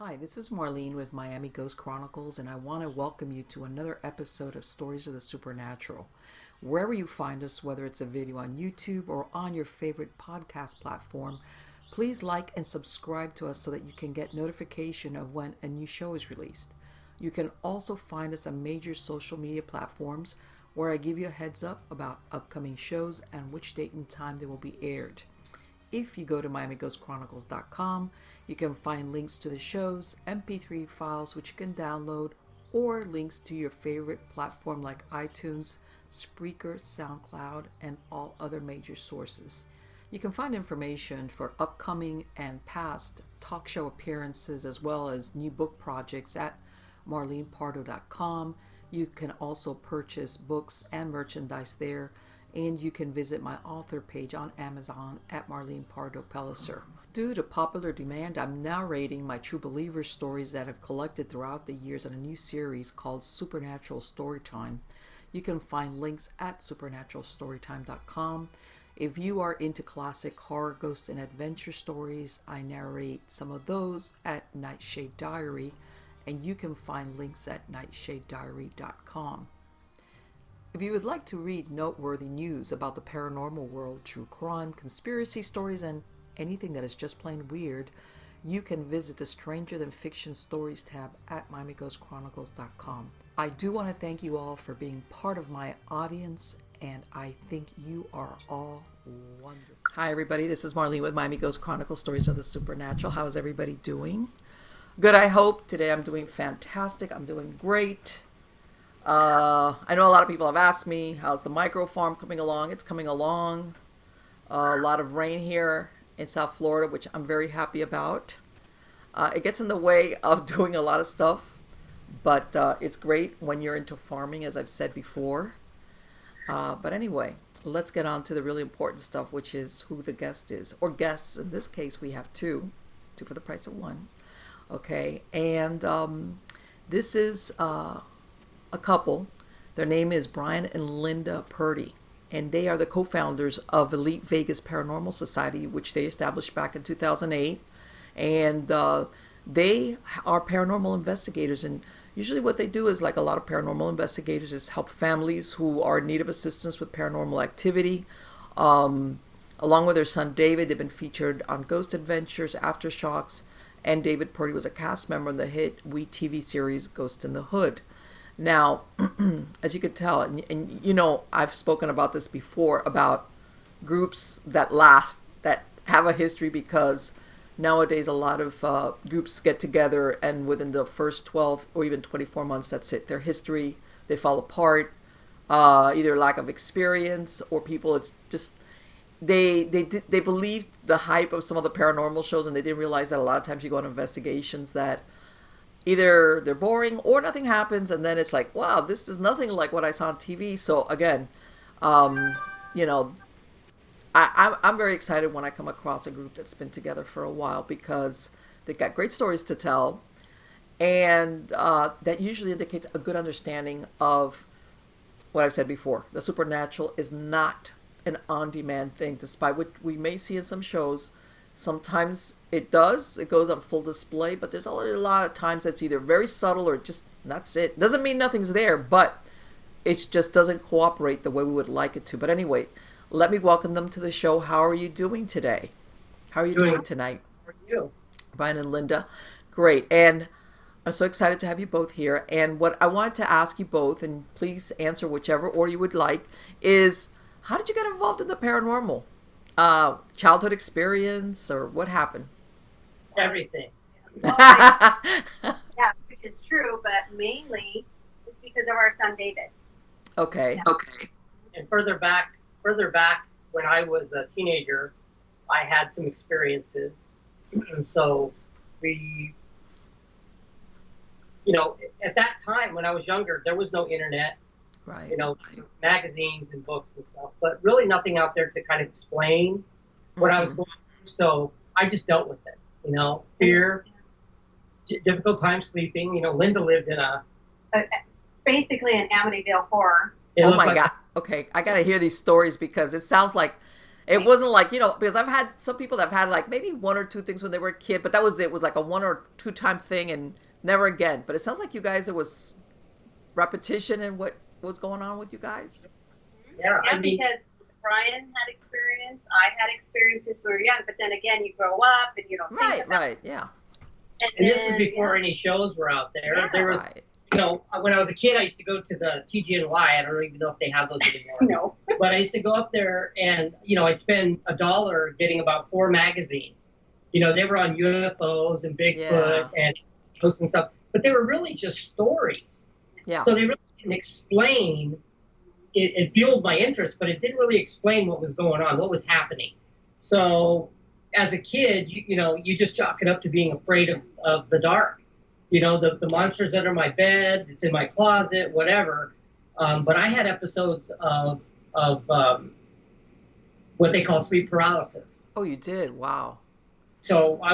Hi, this is Marlene with Miami Ghost Chronicles, and I want to welcome you to another episode of Stories of the Supernatural. Wherever you find us, whether it's a video on YouTube or on your favorite podcast platform, please like and subscribe to us so that you can get notification of when a new show is released. You can also find us on major social media platforms where I give you a heads up about upcoming shows and which date and time they will be aired. If you go to MiamiGhostChronicles.com, you can find links to the shows, MP3 files which you can download, or links to your favorite platform like iTunes, Spreaker, SoundCloud, and all other major sources. You can find information for upcoming and past talk show appearances as well as new book projects at MarlenePardo.com. You can also purchase books and merchandise there, and you can visit my author page on Amazon at Marlene Pardo Pellicer. Due to popular demand, I'm narrating my True Believer stories that I've collected throughout the years in a new series called Supernatural Storytime. You can find links at supernaturalstorytime.com. If you are into classic horror, ghost, and adventure stories, I narrate some of those at Nightshade Diary, and you can find links at nightshadediary.com. If you would like to read noteworthy news about the paranormal world, true crime, conspiracy stories, and anything that is just plain weird, you can visit the Stranger Than Fiction Stories tab at MiamiGhostChronicles.com. I do want to thank you all for being part of my audience, and I think you are all wonderful. Hi everybody, this is Marlene with Miami Ghost Chronicles, Stories of the Supernatural. How is everybody doing? Good, I hope. Today I'm doing fantastic. I'm doing great. I know a lot of people have asked me, how's the micro farm coming along? It's coming along. A lot of rain here in South Florida, which I'm very happy about. It gets in the way of doing a lot of stuff, but it's great when you're into farming, as I've said before. But anyway, let's get on to the really important stuff, which is who the guest is. Or guests. In this case, we have two for the price of one. Okay, and this is a couple. Their name is Brian and Linda Purdy, and they are the co-founders of Elite Vegas Paranormal Society, which they established back in 2008. And they are paranormal investigators, and usually what they do is, like a lot of paranormal investigators, is help families who are in need of assistance with paranormal activity. Along with their son David, they've been featured on Ghost Adventures, Aftershocks, and David Purdy was a cast member in the hit WeTV series Ghost in the Hood. Now, as you could tell, and you know, I've spoken about this before, about groups that last, that have a history, because nowadays a lot of groups get together and within the first 12 or even 24 months, that's it. Their history, they fall apart, either lack of experience or people, it's just, they believed the hype of some of the paranormal shows, and they didn't realize that a lot of times you go on investigations that either they're boring or nothing happens, and then it's like, wow, this is nothing like what I saw on TV. So again, you know, I'm very excited when I come across a group that's been together for a while, because they've got great stories to tell, and that usually indicates a good understanding of what I've said before. The supernatural is not an on-demand thing, despite what we may see in some shows. Sometimes it does. It goes on full display, but there's a lot of times that's either very subtle or just that's it. Doesn't mean nothing's there, but it just doesn't cooperate the way we would like it to. But anyway, let me welcome them to the show. How are you doing today? How are you doing tonight? How are you? Brian and Linda. Great. And I'm so excited to have you both here. And what I wanted to ask you both, and please answer whichever order you would like, is how did you get involved in the paranormal? Childhood experience, or what happened? Everything. Well, yeah, which is true, but mainly it's because of our son David. Okay. Yeah. Okay. And further back, when I was a teenager, I had some experiences. So we, at that time when I was younger, there was no internet. Right. Magazines and books and stuff, but really nothing out there to kind of explain what I was going through. So I just dealt with it, fear, difficult time sleeping. Linda lived in basically an Amityville horror. Oh my God. Okay. I got to hear these stories, because it sounds like It wasn't like, because I've had some people that have had like maybe one or two things when they were a kid, but that was it. It was like a 1 or 2 time thing and never again. But it sounds like you guys, there was repetition in what's going on with you guys. Yeah, Yeah, because Brian had experience, I had experiences when we were young, but then again, you grow up and you don't think about Right, yeah. it. and this is before any shows were out there. Yeah. There was, Right. when I was a kid, I used to go to the TGNY. I don't even know if they have those anymore. No. But I used to go up there and, I'd spend $1 getting about 4 magazines. They were on UFOs and Bigfoot and ghosts and stuff, but they were really just stories. Yeah. So they really didn't explain. It fueled my interest, but it didn't really explain what was going on, what was happening. So as a kid, you just chalk it up to being afraid of the dark. The monster's under my bed, it's in my closet, whatever. But I had episodes of what they call sleep paralysis. Oh, you did? Wow. So I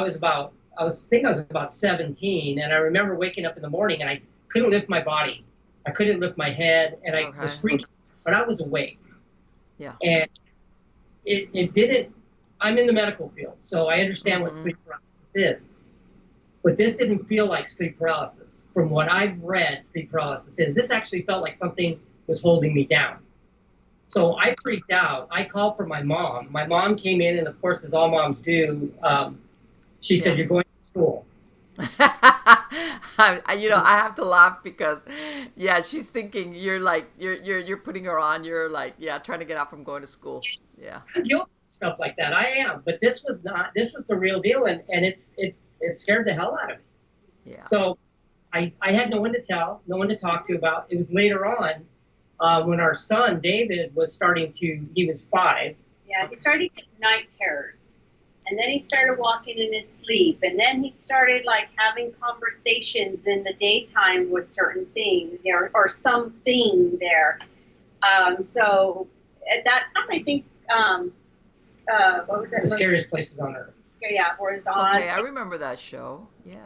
think I was about 17, and I remember waking up in the morning and I couldn't lift my body. I couldn't lift my head, and I was freaking, but I was awake. Yeah. And it didn't, I'm in the medical field, so I understand what sleep paralysis is. But this didn't feel like sleep paralysis. From what I've read, sleep paralysis is, this actually felt like something was holding me down. So I freaked out. I called for my mom. My mom came in, and of course, as all moms do, she said, "You're going to school." I have to laugh because, she's thinking you're putting her on. You're like, trying to get out from going to school. Yeah. Stuff like that. I am, but this was the real deal, and it scared the hell out of me. Yeah. So I had no one to tell, no one to talk to about. It was later on when our son David was he was 5. Yeah, he started getting night terrors. And then he started walking in his sleep. And then he started like having conversations in the daytime with certain things or something there. So at that time, I think, what was that? The Scariest Places on Earth. Yeah, was on. Okay, I remember that show. Yeah.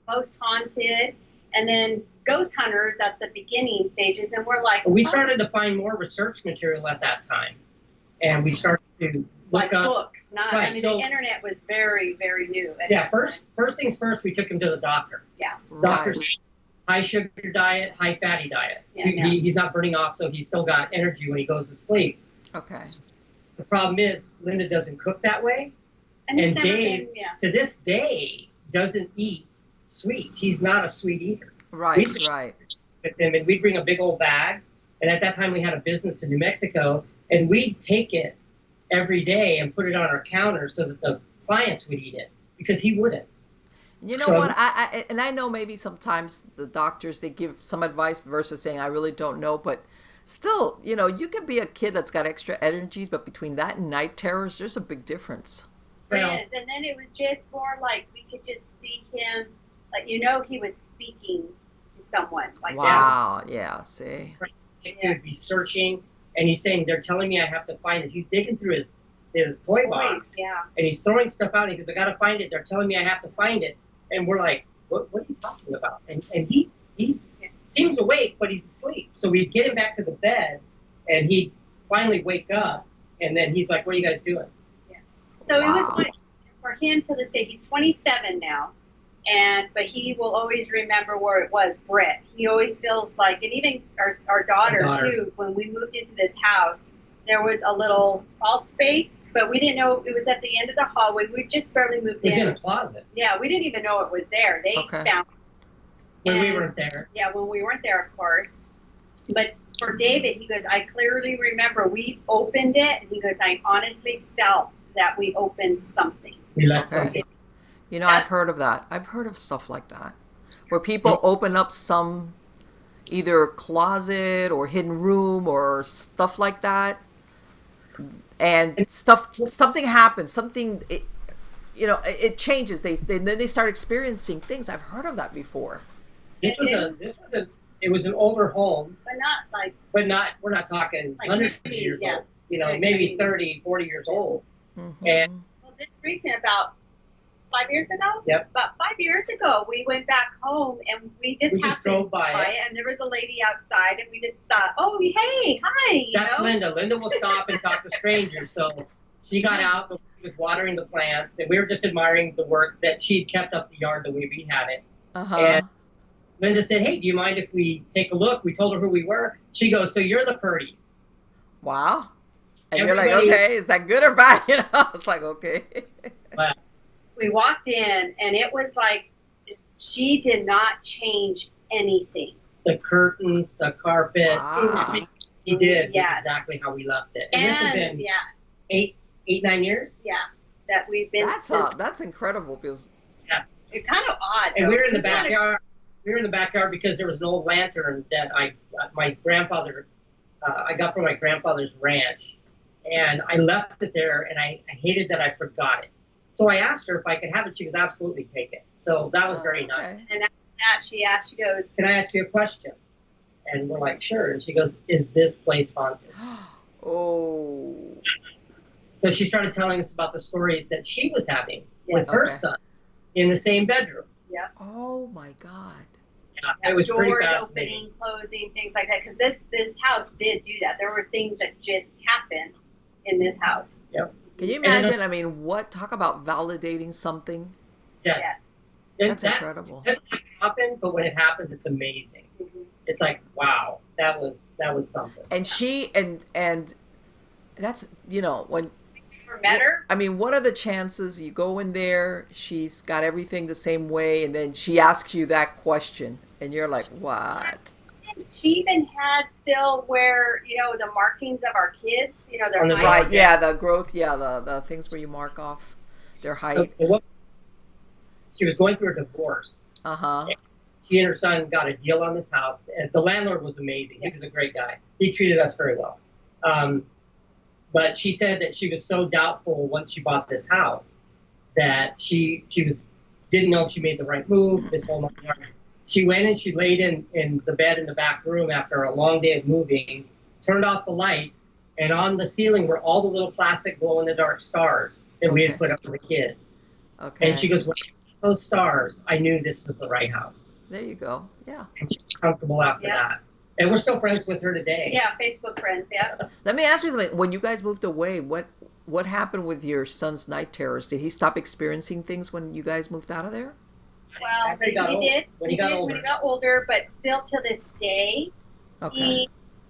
Most Haunted. And then Ghost Hunters at the beginning stages. And we're like, we started to find more research material at that time. And we started to look up books. The internet was very, very new. First things first, we took him to the doctor. Yeah. Doctor, high sugar diet, high fatty diet. Yeah, he's not burning off, so he's still got energy when he goes to sleep. Okay. The problem is Linda doesn't cook that way. And Dave, to this day, doesn't eat sweets. He's not a sweet eater. Right. With him, and we'd bring a big old bag. And at that time, we had a business in New Mexico, and we'd take it every day and put it on our counter so that the clients would eat it because he wouldn't. You know what? I know maybe sometimes the doctors, they give some advice versus saying, I really don't know, but still, you could be a kid that's got extra energies, but between that and night terrors, there's a big difference. And then it was just more like we could just see him, like, he was speaking to someone like that. Wow, yeah, see? He would be searching, and he's saying, they're telling me I have to find it. He's digging through his toy box, and he's throwing stuff out, and he goes, I got to find it. They're telling me I have to find it. And we're like, what are you talking about? And he seems awake, but he's asleep. So we'd get him back to the bed, and he'd finally wake up, and then he's like, what are you guys doing? So it was like, for him to this day, he's 27 now, but he will always remember where it was, Brett. He always feels like, and even our daughter too, when we moved into this house, there was a little crawl space, but we didn't know it was at the end of the hallway. We just barely moved in. It was in a closet. Yeah, we didn't even know it was there. They found it. When we weren't there. Yeah, when we weren't there, of course. But for David, he goes, I clearly remember we opened it, and he goes, I honestly felt that we opened something. We let something. I've heard of that. I've heard of stuff like that, where people open up some either closet or hidden room or stuff like that, and something happens. It changes. Then they start experiencing things. I've heard of that before. It was an older home, we're not talking like hundreds of years old. Maybe 30, 40 years old. Mm-hmm. And this recent, about 5 years ago? Yep. About 5 years ago, we went back home, and we just drove by it, and there was a lady outside, and we just thought, oh, hey, hi. That's Linda. Linda will stop and talk to strangers, so she got out, but she was watering the plants, and we were just admiring the work that she'd kept up the yard the way we had it. And Linda said, "Hey, do you mind if we take a look?" We told her who we were. She goes, "So you're the Purdys." Wow. And you're like, okay, is that good or bad? You know, I was like, okay. But we walked in, and it was like she did not change anything. The curtains, the carpet, wow. She did Yes. exactly how we left it. And this has been 9 years. Yeah, that we've been. That's incredible because it's kind of odd. And we were in the backyard. We were in the backyard because there was an old lantern that my grandfather, I got from my grandfather's ranch, and I left it there, and I hated that I forgot it. So I asked her if I could have it. She goes, "Absolutely, take it." So that was very nice. And after that, she goes, "Can I ask you a question?" And we're like, "Sure." And she goes, "Is this place haunted?" Oh. So she started telling us about the stories that she was having with her son in the same bedroom. Yeah. Oh my God. Yeah, it was pretty doors fascinating. opening, closing, things like that. Because this house did do that. There were things that just happened in this house. Yep. Can you imagine? I mean, talk about validating something. Yes. That's incredible. It doesn't happen, but when it happens, it's amazing. Mm-hmm. It's like, wow, that was something. And she and that's, you know, when Met her? I mean, what are the chances you go in there, she's got everything the same way, and then she asks you that question, and you're like, what? She even had still where, you know, the markings of our kids, you know, their height. Right, yeah, the growth, yeah, the things where you mark off their height. She was going through a divorce. Uh-huh. She and her son got a deal on this house, and the landlord was amazing. He was a great guy. He treated us very well. But she said that she was so doubtful once she bought this house that she didn't know if she made the right move, this whole night. She went and she laid in the bed in the back room after a long day of moving, turned off the lights, and on the ceiling were all the little plastic glow-in-the-dark stars that we had put up for the kids. Okay. And she goes, when I saw those stars, I knew this was the right house. There you go. Yeah. And she's comfortable after that. And we're still friends with her today. Yeah, Facebook friends, yeah. Let me ask you something. When you guys moved away, what happened with your son's night terrors? Did he stop experiencing things when you guys moved out of there? Well, he did when he got older, but still to this day, he'll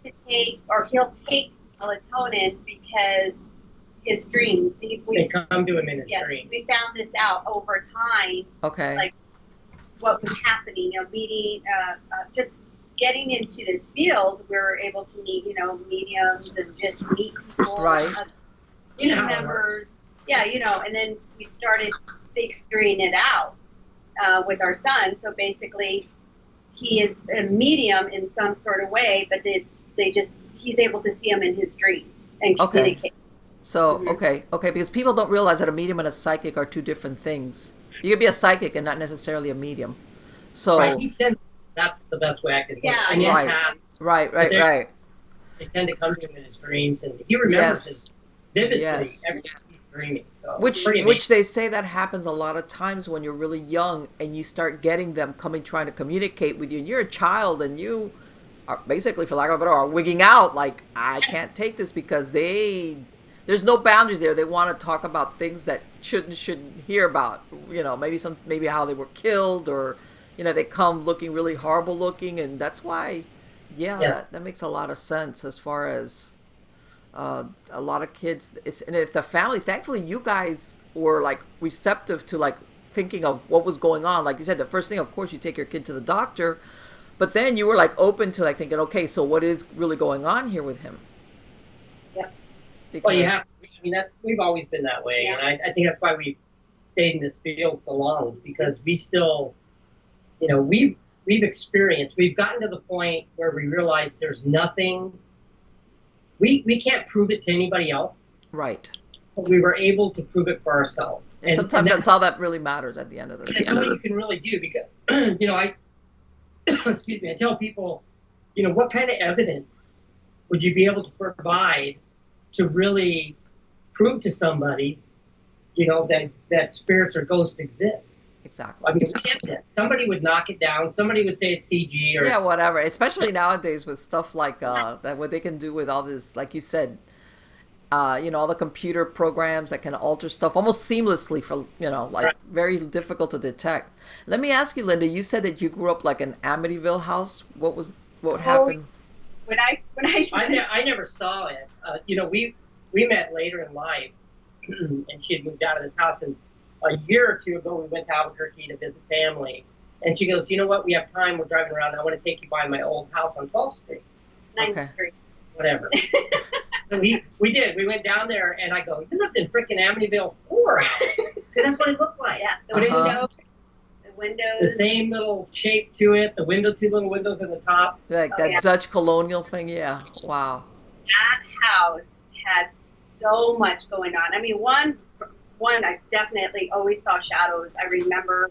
take melatonin because his dreams. They come to him in his dreams. We found this out over time. Okay. Like what was happening, you know, meeting, just getting into this field, we were able to meet, you know, mediums and just meet people, team members. Yeah, you know, and then we started figuring it out with our son. So basically, he is a medium in some sort of way, but he's able to see him in his dreams and communicate. So, because people don't realize that a medium and a psychic are two different things. You can be a psychic and not necessarily a medium. So right. He said that's the best way I could put it. I mean, right. They tend to come to him in his dreams, and he remembers it vividly every time he's dreaming. So which they say that happens a lot of times when you're really young and you start getting them trying to communicate with you, and you're a child and you are basically, for lack of a better, are wigging out like, I can't take this, because there's no boundaries there. They want to talk about things that shouldn't hear about, you know, maybe how they were killed, or, you know, they come looking really horrible looking, and that's why, that makes a lot of sense as far as a lot of kids. And if the family, thankfully, you guys were like receptive to like thinking of what was going on. Like you said, the first thing, of course, you take your kid to the doctor, but then you were like open to like thinking, okay, so what is really going on here with him? Yep. Well, I mean, we've always been that way, and I think that's why we've stayed in this field so long, because we still, you know, we've gotten to the point where we realize there's nothing, we can't prove it to anybody else. Right. But we were able to prove it for ourselves. And sometimes that's all that really matters at the end of the day. That's all you can really do, because, you know, I tell people, you know, what kind of evidence would you be able to provide to really prove to somebody, you know, that spirits or ghosts exist? Exactly. I mean, somebody would knock it down. Somebody would say it's CG or whatever. Especially nowadays with stuff like that, what they can do with all this, like you said, all the computer programs that can alter stuff almost seamlessly for, like Right. very difficult to detect. Let me ask you, Linda, you said that you grew up like in Amityville house. What happened? I never saw it. We met later in life, and she had moved out of this house. And a year or two ago, we went to Albuquerque to visit family. And she goes, "You know what? We have time. We're driving around. I want to take you by my old house on 12th Street." 9th Okay. Street. Whatever. So we did. We went down there, and I go, "You lived in frickin' Amityville 4 house." Because that's what it looked like. Yeah, the Uh-huh. windows. The same little shape to it. The window, two little windows in the top. Like Oh, that yeah. Dutch colonial thing? Yeah. Wow. That house had so much going on. I mean, one, I definitely always saw shadows. I remember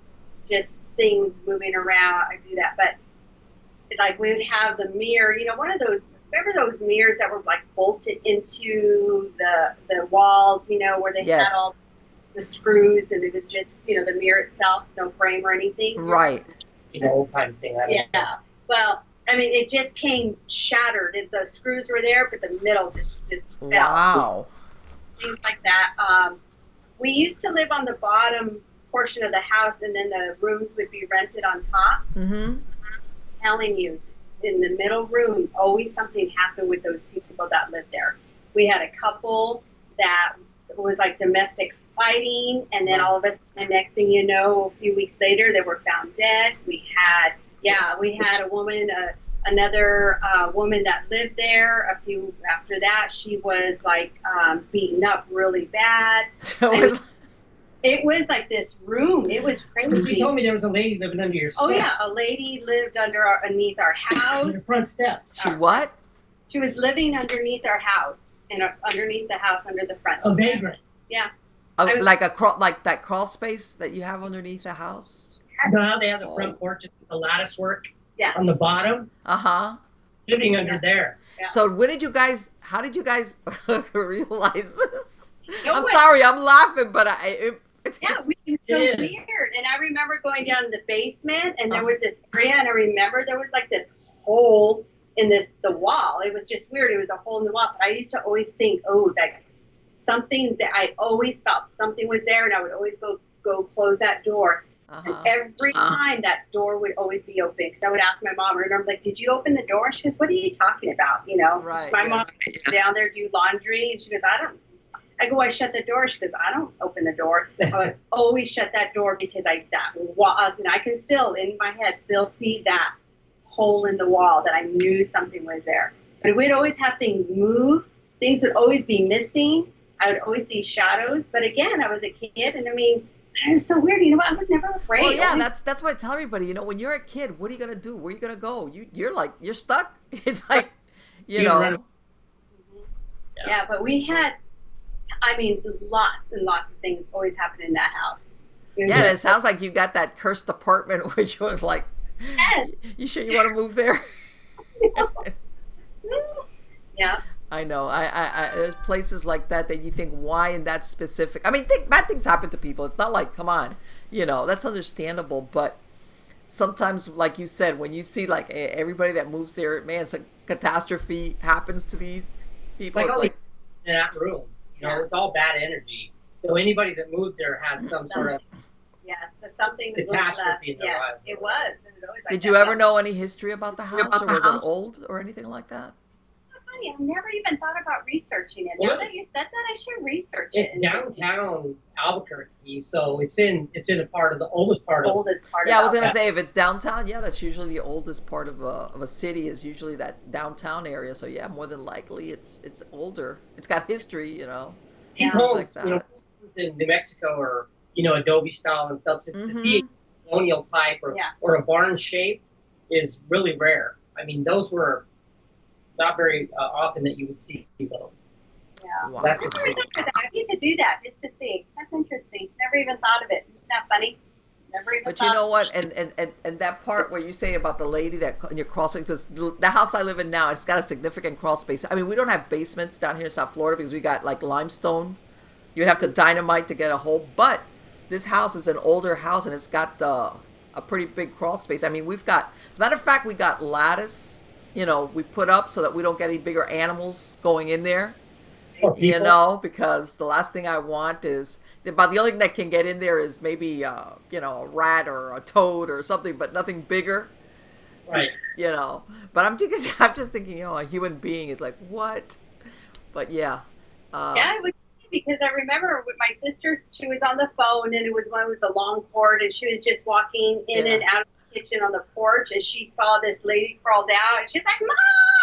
just things moving around. I do that, but like we would have the mirror. One of those. Remember those mirrors that were like bolted into the walls? Where they Yes. had all the screws, and it was just the mirror itself, no frame or anything. Right. Old time thing. I don't know. Yeah. Well, I mean, it just came shattered. And the screws were there, but the middle just fell. Wow. Things like that. We used to live on the bottom portion of the house, and then the rooms would be rented on top. Mm-hmm. Telling you, in the middle room, always something happened with those people that lived there. We had a couple that was like domestic fighting, and then all of a sudden, next thing you know, a few weeks later, they were found dead. We had a woman, another woman that lived there. A few after that, she was like beaten up really bad. It was like this room. It was crazy. You told me there was a lady living under your steps. Oh yeah, a lady lived underneath our house. On your front steps. She what? She was living underneath our house, and underneath the house, under the front. A step. vagrant. Yeah. Like like that crawl space that you have underneath the house? Now they have the front porch with the lattice work Yeah. on the bottom. Uh-huh. Living under there. Yeah. So how did you guys realize this? No I'm way. sorry, I'm laughing, but it's Yeah, it was so It is. weird. And I remember going down to the basement, and there was this area, and I remember there was like this hole in the wall. It was just weird. It was a hole in the wall. But I used to always think, that something's there. I always felt something was there, and I would always go close that door. Uh-huh. And every time that door would always be open, because I would ask my mom, I remember, like, "Did you open the door?" She goes, "What are you talking about?" Right, My yeah. mom used to go down there, do laundry, and she goes, I go, "I shut the door." She goes, "I don't open the door." I would always shut that door because and I can still, in my head, still see that hole in the wall that I knew something was there. But we'd always have things move. Things would always be missing. I would always see shadows. But again, I was a kid, and I mean, it was so weird. I was never afraid. Well, yeah, that's what I tell everybody. When you're a kid, what are you gonna do? Where are you gonna go? You're stuck. It's like, run- Yeah, but we had, lots and lots of things always happened in that house. Yeah, it sounds like you got that cursed apartment, which was like, Yes. you sure you want to move there? Yeah. I know. I there's places like that you think, why in that specific? I mean, bad things happen to people. It's not like, come on, that's understandable. But sometimes, like you said, when you see like everybody that moves there, man, it's a catastrophe happens to these people. It's like, in that room. It's all bad energy. So anybody that moves there has some sort of Yes, there's something that catastrophe in their yeah, life. it was. It was always like did that. you ever know any history about the house, or was it old or anything like that? Funny, I've never even thought about researching it. Well, Now that you said that, I should research It's it. downtown Albuquerque, so it's in a part of the oldest part The of oldest part Yeah, I of was gonna Albuquerque. say, if it's downtown, yeah, that's usually the oldest part of a city is usually that downtown area. So yeah, more than likely it's older. It's got history, These Yeah. homes, like that. in New Mexico or adobe style and stuff. To see a colonial type or a barn shape is really rare. I mean, those were not very often that you would see those. Yeah. Wow. That's I never remember that. I need to do that just to see. That's interesting. Never even thought of it. Isn't that funny? Never even But thought you know what? And that part where you say about the lady that in your crawl space, because the house I live in now, it's got a significant crawl space. I mean, we don't have basements down here in South Florida because we got like limestone. You'd have to dynamite to get a hole. But this house is an older house, and it's got a pretty big crawl space. I mean, we've got, as a matter of fact, we got lattice, we put up so that we don't get any bigger animals going in there. Or You people. know, because the last thing I want is about the only thing that can get in there is maybe a rat or a toad or something, but nothing bigger. Right. You know, but I'm just thinking, a human being is like what? But yeah, uh, Yeah, it was funny because I remember with my sister, she was on the phone and it was one with the long cord and she was just walking in yeah. and out of the kitchen on the porch and she saw this lady crawled out and she's like, Mom!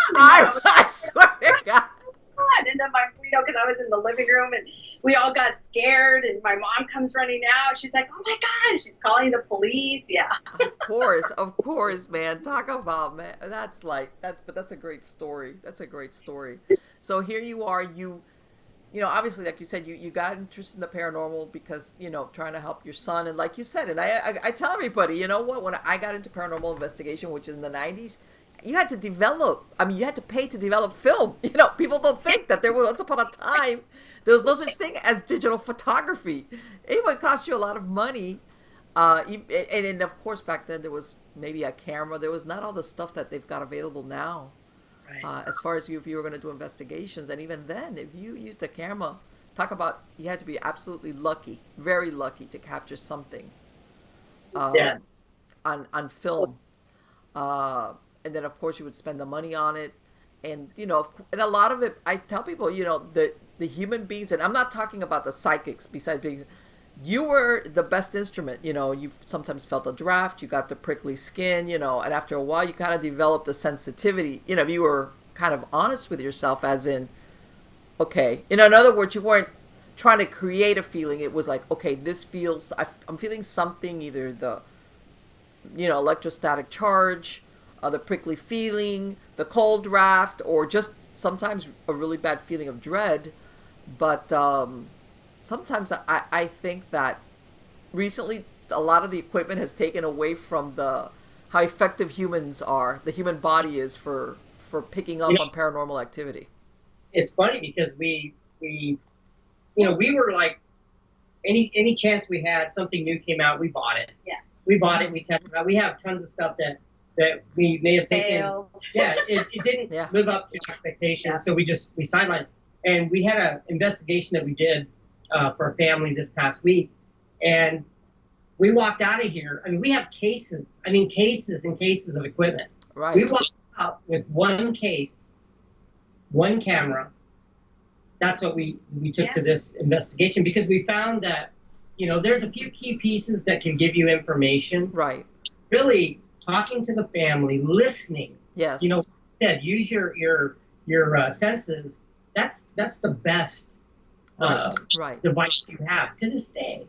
And my mom was I swear to God. like, and then because I was in the living room and we all got scared and my mom comes running out. She's like, oh my God, she's calling the police. Yeah. Of course, man. Talk about, man. That's like that, but that's a great story. That's a great story. So here you are. Obviously, like you said, you got interested in the paranormal because trying to help your son, and like you said, and I tell everybody, you know what? When I got into paranormal investigation, which is in the '90s, you had to develop. I mean, you had to pay to develop film. People don't think that there was once upon a time there was no such thing as digital photography. It would cost you a lot of money. And of course, back then there was maybe a camera. There was not all the stuff that they've got available now. Right. As far as if you were going to do investigations, and even then, if you used a camera, talk about you had to be absolutely lucky, very lucky to capture something Yeah. on film. And then of course you would spend the money on it, and and a lot of it. I tell people, the human beings, and I'm not talking about the psychics. Besides being, you were the best instrument. You sometimes felt a draft, you got the prickly skin, and after a while you kind of developed a sensitivity. If you were kind of honest with yourself, as in, okay, in other words, you weren't trying to create a feeling. It was like, okay, this feels, I'm feeling something, either the, electrostatic charge, the prickly feeling, the cold draft, or just sometimes a really bad feeling of dread. But sometimes I think that recently a lot of the equipment has taken away from how effective the human body is for picking up on paranormal activity. It's funny because we were like, any chance we had, something new came out, we bought it. Yeah. We bought it, we tested it out. We have tons of stuff that we may have taken. Failed. Yeah, it didn't Yeah. live up to expectations, so we sidelined. And we had an investigation that we did for a family this past week, and we walked out of here. I mean, we have cases and cases of equipment. Right. We walked out with one case, one camera. That's what we took to this investigation, because we found that, there's a few key pieces that can give you information. Right. Really talking to the family, listening. Yes. Use your senses. That's the best Right. device you have to this day.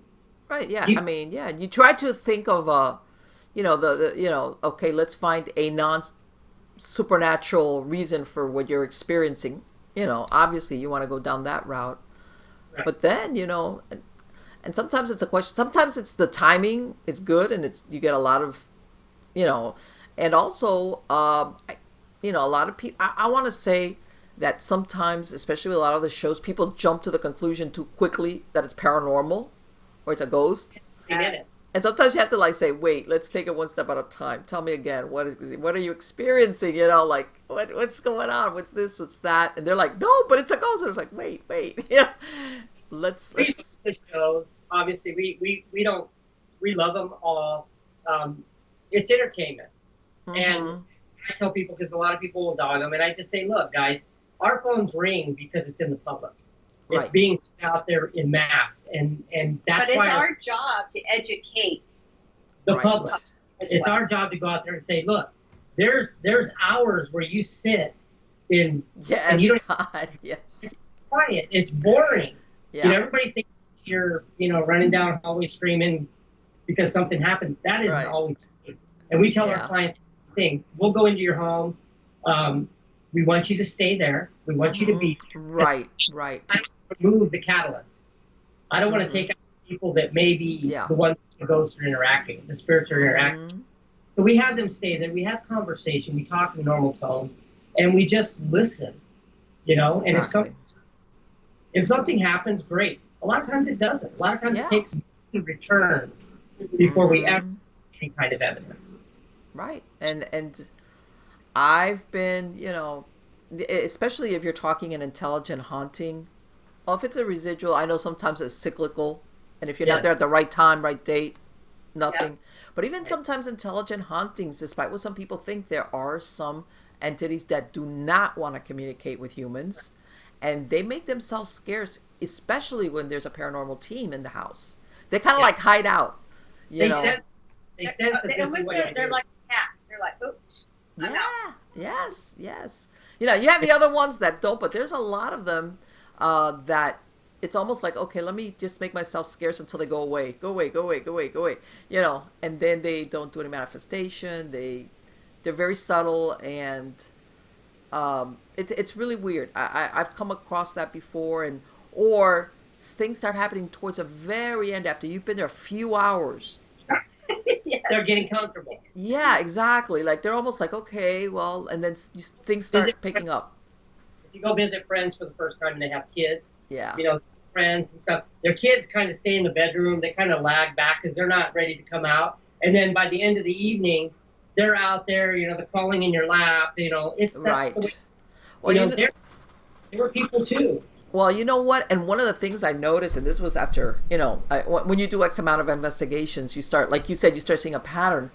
Right. Yeah. I mean, yeah. You try to think of okay, let's find a supernatural reason for what you're experiencing. Obviously you want to go down that route. Right. But then, and sometimes it's a question, sometimes it's the timing is good, and you get a lot of, and also, a lot of people, I want to say that sometimes, especially with a lot of the shows, people jump to the conclusion too quickly that it's paranormal or it's a ghost. Yes. And sometimes you have to say, wait, let's take it one step at a time. Tell me again, what are you experiencing? What's going on? What's this? What's that? And they're like, no, but it's a ghost. And it's like, wait. Let's. The shows, obviously, we love them all. It's entertainment. Mm-hmm. And I tell people, because a lot of people will dog them, and I just say, look, guys, our phones ring because it's in the public. It's Right. being out there in mass, and that's But it's why our job to educate. the Right. public. It's our job to go out there and say, look, there's hours where you sit in, Yes, and you don't. God, yes. It's quiet. It's boring. Yeah. Everybody thinks you're, running down a hallway screaming because something happened. That isn't Right. always the case. And we tell Yeah. our clients the same thing. We'll go into your home. We want you to stay there. We want you to be Right. I remove the catalyst. I don't want to take out people that may be the ones the ghosts are interacting, the spirits are interacting. Mm-hmm. So we have them stay there. We have conversation. We talk in normal tones, and we just listen. And Exactly. if something happens, great. A lot of times it doesn't. A lot of times it takes returns before we ever see any kind of evidence. Right. And I've been, especially if you're talking an intelligent haunting, Well, if it's a residual, I know sometimes it's cyclical, and if you're Yeah. not there at the right time, right date, nothing. Yeah. But even sometimes intelligent hauntings, despite what some people think, there are some entities that do not want to communicate with humans, and they make themselves scarce, especially when there's a paranormal team in the house. They kind of Yeah. like hide out, you They know. sense a different way. They're like a cat. They're like, oops. I'm Yeah, out. yes. You know, you have the other ones that don't, but there's a lot of them that it's almost like, okay, let me just make myself scarce until they go away. Go away, go away, go away, go away. You know, and then they don't do any manifestation. They're very subtle, and it's really weird. I've come across that before, or things start happening towards the very end after you've been there a few hours. Yeah. They're getting comfortable. Yeah, exactly. Like they're almost like, okay, well, and then things start picking up. If you go visit friends for the first time and they have kids, Yeah. you know, friends and stuff, their kids kind of stay in the bedroom. They kind of lag back because they're not ready to come out. And then by the end of the evening, they're out there, you know, they're crawling in your lap. You know, that's Right. the way, Well, you know, there were people too. Well, you know what? And one of the things I noticed, and this was after, you know, when you do X amount of investigations, you start, like you said, you start seeing a pattern.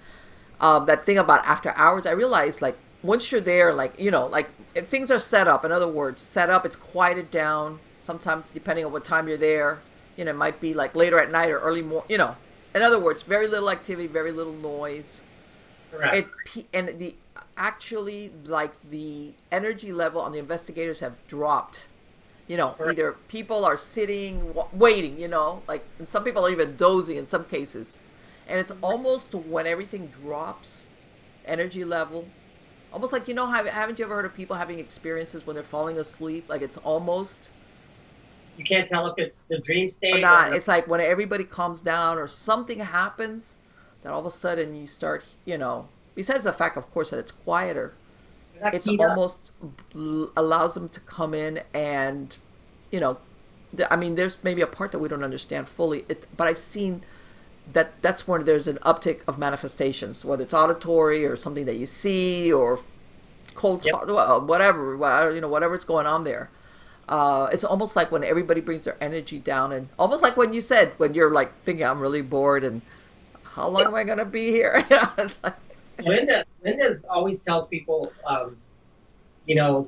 That thing about after hours, I realized, like, once you're there, like, you know, like, if things are set up, in other words, set up, it's quieted down. Sometimes, depending on what time you're there, you know, it might be, like, later at night or early morning, you know. In other words, very little activity, very little noise. Correct. And actually, like, the energy level on the investigators have dropped. You know, Correct. either people are sitting, waiting, you know, like, and some people are even dozing in some cases. And it's almost when everything drops, energy level, almost like, you know, haven't you ever heard of people having experiences when they're falling asleep? Like, it's almost You can't tell if it's the dream state or not. It's like when everybody calms down or something happens, that all of a sudden you start, you know, besides the fact, of course, that it's quieter, it's almost allows them to come in and, you know, I mean, there's maybe a part that we don't understand fully, but I've seen that's when there's an uptick of manifestations, whether it's auditory or something that you see or cold spot, whatever, you know, whatever's going on there. It's almost like when everybody brings their energy down, and almost like when you said, when you're like thinking, I'm really bored and how long am I going to be here? You know, it's like, Linda always tells people, you know,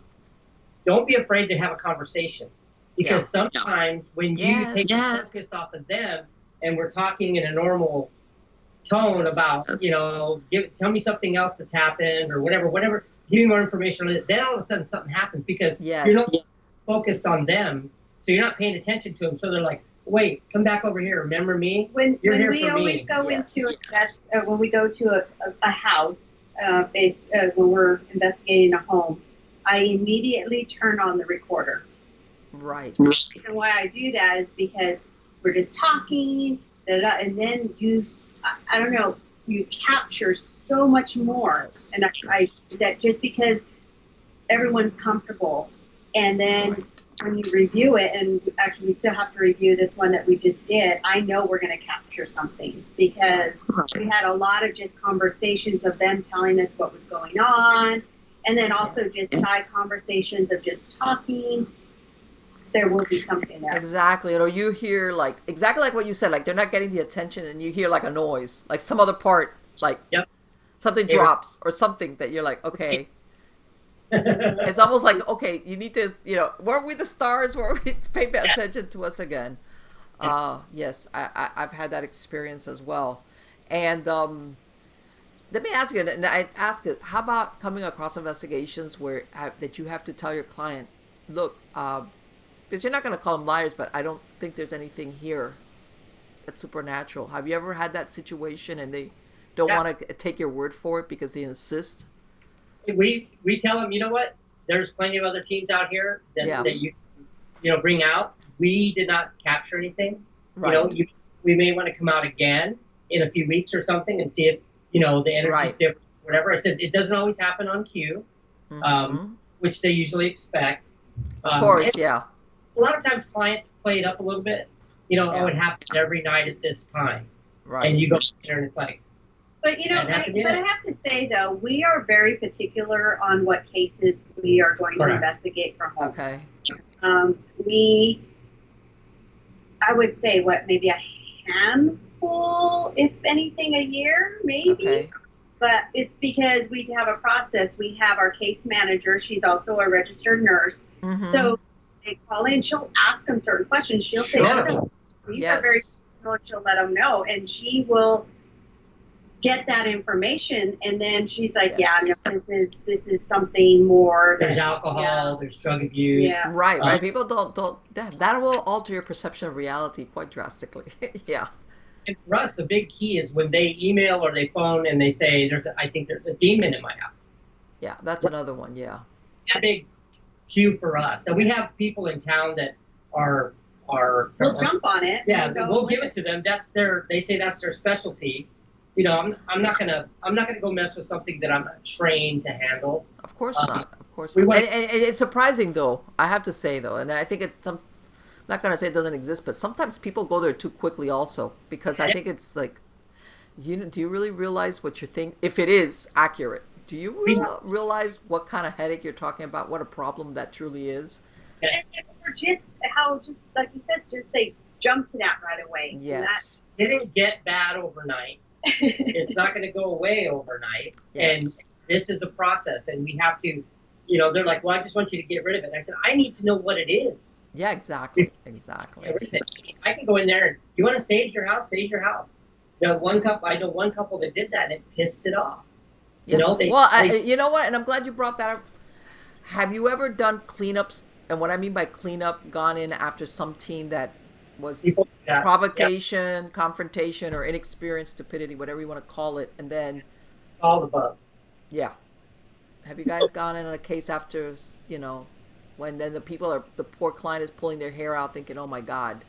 don't be afraid to have a conversation, because sometimes when you take the focus off of them and we're talking in a normal tone about, you know, tell me something else that's happened or whatever, give me more information on it, then all of a sudden something happens because you're not focused on them, so you're not paying attention to them. So they're like, wait, come back over here. Remember me? When we always go into when we go to a house, when we're investigating a home, I immediately turn on the recorder. right. The reason why I do that is because we're just talking, and then I don't know, you capture so much more, and that just because everyone's comfortable, and then when you review it, and actually we still have to review this one that we just did, I know we're going to capture something because we had a lot of just conversations of them telling us what was going on, and then also just side conversations of just talking. There will be something there. Exactly. Or you hear like exactly like what you said, like they're not getting the attention, and you hear like a noise, like some other part, like something drops or something that you're like, okay. It's almost like, okay, you need to, you know, weren't we the stars? Weren't we pay attention to us again? Yes, I've had that experience as well. And let me ask you, and I ask it, how about coming across investigations where that you have to tell your client, look, because you're not going to call them liars, but I don't think there's anything here that's supernatural. Have you ever had that situation and they don't want to take your word for it because they insist? We tell them, you know what? There's plenty of other teams out here that you know, bring out. We did not capture anything. Right. You know, we may want to come out again in a few weeks or something and see if, you know, the energy's different, whatever. I said, it doesn't always happen on cue, which they usually expect. Of course, A lot of times clients play it up a little bit. You know, oh, it happens every night at this time. Right. And you go there and it's like, but you know, I have to say though, we are very particular on what cases we are going to investigate for home. Okay. I would say maybe a handful, if anything, a year, maybe. Okay. But it's because we have a process. We have our case manager. She's also a registered nurse. Mm-hmm. So they call in. She'll ask them certain questions. She'll say, these are very personal. She'll let them know. And she will get that information. And then she's like, no, this is something more. There's alcohol. There's drug abuse. Yeah. Right. People don't that will alter your perception of reality quite drastically. Yeah. And for us, the big key is when they email or they phone and they say, I think there's a demon in my house. Yeah, that's another one, yeah. A big cue for us. And we have people in town that we'll jump on it. Yeah, we'll give it to them. They say that's their specialty. You know, I'm not gonna go mess with something that I'm not trained to handle. Of course not. Of course not. And it's surprising though, I have to say though, and I think I'm not going to say it doesn't exist, but sometimes people go there too quickly also, because I think it's like, do you really realize what you're thinking? If it is accurate, do you realize what kind of headache you're talking about? What a problem that truly is? Yes. Or just like you said, they jump to that right away. Yes. It didn't get bad overnight. It's not going to go away overnight. Yes. And this is a process, and we have to, you know, they're like, well, I just want you to get rid of it. And I said, I need to know what it is. Yeah, exactly. I can go in there and, you want to sage your house? Sage your house. I know one couple that did that and it pissed it off. Yeah. You know, you know what? And I'm glad you brought that up. Have you ever done cleanups? And what I mean by cleanup, gone in after some team that was provocation, confrontation, or inexperience, stupidity, whatever you want to call it, and then all the above. Yeah. Have you guys gone in on a case after, you know, when then the poor client is pulling their hair out thinking, oh my God.